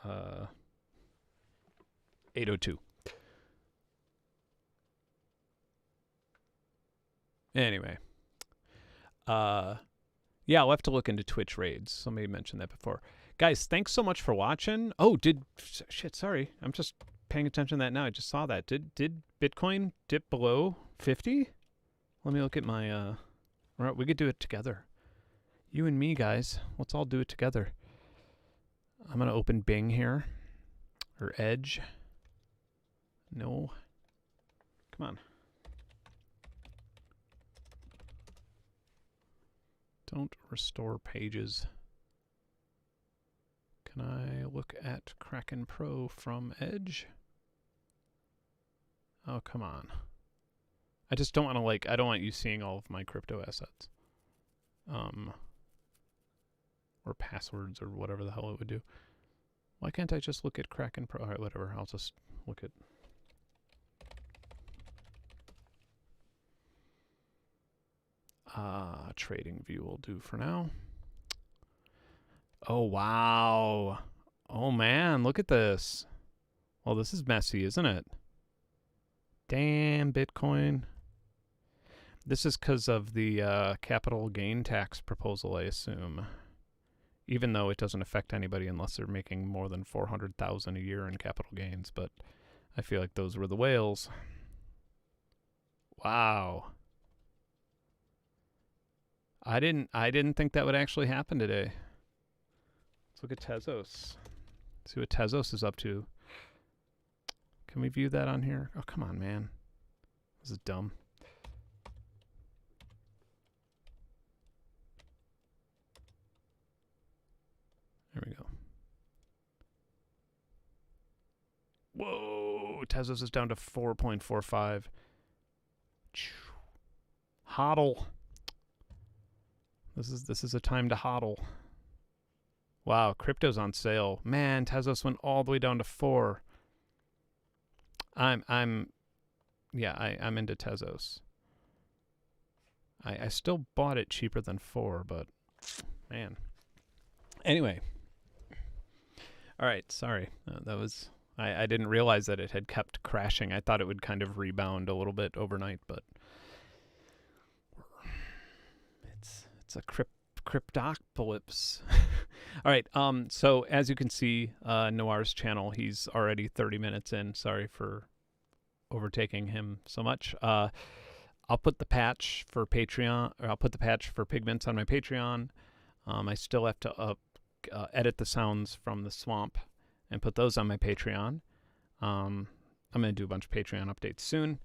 802. Anyway. Yeah, I'll have to look into Twitch raids. Somebody mentioned that before. Guys, thanks so much for watching. Oh, shit, sorry. I'm just paying attention to that now. I just saw that. Did Bitcoin dip below 50? Let me look at my all right, we could do it together. You and me, guys. Let's all do it together. I'm going to open Bing here. Or Edge. No. Come on. Don't restore pages. Can I look at Kraken Pro from Edge? Oh, come on. I just don't want to, I don't want you seeing all of my crypto assets. Or passwords or whatever the hell it would do. Why can't I just look at Kraken Pro? All right, whatever. I'll just look at... Trading view will do for now. Oh, wow. Oh, man, look at this. Well, this is messy, isn't it? Damn, Bitcoin. This is because of the capital gain tax proposal, I assume. Even though it doesn't affect anybody unless they're making more than $400,000 a year in capital gains. But I feel like those were the whales. Wow. I didn't think that would actually happen today. Let's look at Tezos. See what Tezos is up to. Can we view that on here? Oh, come on, man. This is dumb. There we go. Whoa, Tezos is down to 4.45. Hodl. This is a time to hodl. Wow, crypto's on sale. Man, Tezos went all the way down to 4. I'm into Tezos. I still bought it cheaper than 4, but man. Anyway. All right, sorry. That was I didn't realize that it had kept crashing. I thought it would kind of rebound a little bit overnight, but it's It's a cryptocalypse. All right. So as you can see, Noir's channel, he's already 30 minutes in. Sorry for overtaking him so much. I'll put the patch for Patreon, or I'll put the patch for Pigments on my Patreon. I still have to edit the sounds from the swamp and put those on my Patreon. I'm gonna do a bunch of Patreon updates soon.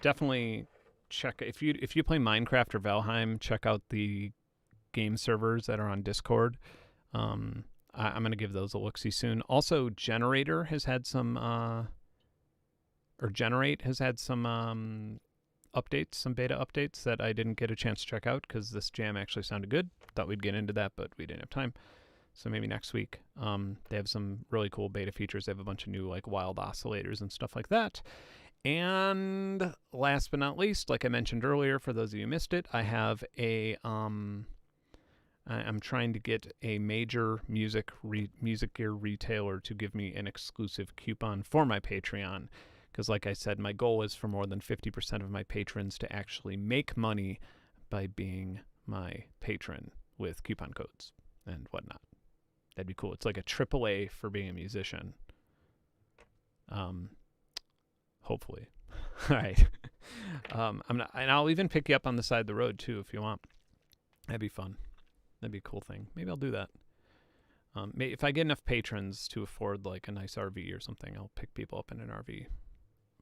Definitely check if you play Minecraft or Valheim. Check out the game servers that are on Discord. I'm gonna give those a look-see soon. Also, Generator has had some Generate has had some updates, some beta updates that I didn't get a chance to check out because this jam actually sounded good. Thought we'd get into that, but we didn't have time. So maybe next week. They have some really cool beta features. They have a bunch of new like wild oscillators and stuff like that. And last but not least, like I mentioned earlier, for those of you who missed it, I have a I'm trying to get a major music gear retailer to give me an exclusive coupon for my Patreon. Because like I said, my goal is for more than 50% of my patrons to actually make money by being my patron with coupon codes and whatnot. That'd be cool. It's like a AAA for being a musician. Hopefully. All right. And I'll even pick you up on the side of the road too if you want. That'd be fun. That'd be a cool thing. Maybe I'll do that. If I get enough patrons to afford like a nice RV or something, I'll pick people up in an RV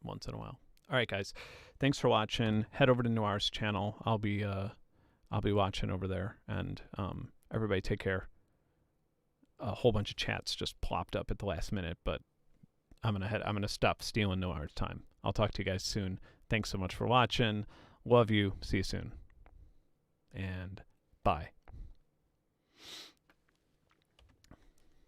once in a while. All right, guys. Thanks for watching. Head over to Noir's channel. I'll be watching over there, and everybody take care. A whole bunch of chats just plopped up at the last minute, but I'm gonna stop stealing Noir's time. I'll talk to you guys soon. Thanks so much for watching. Love you. See you soon. And bye.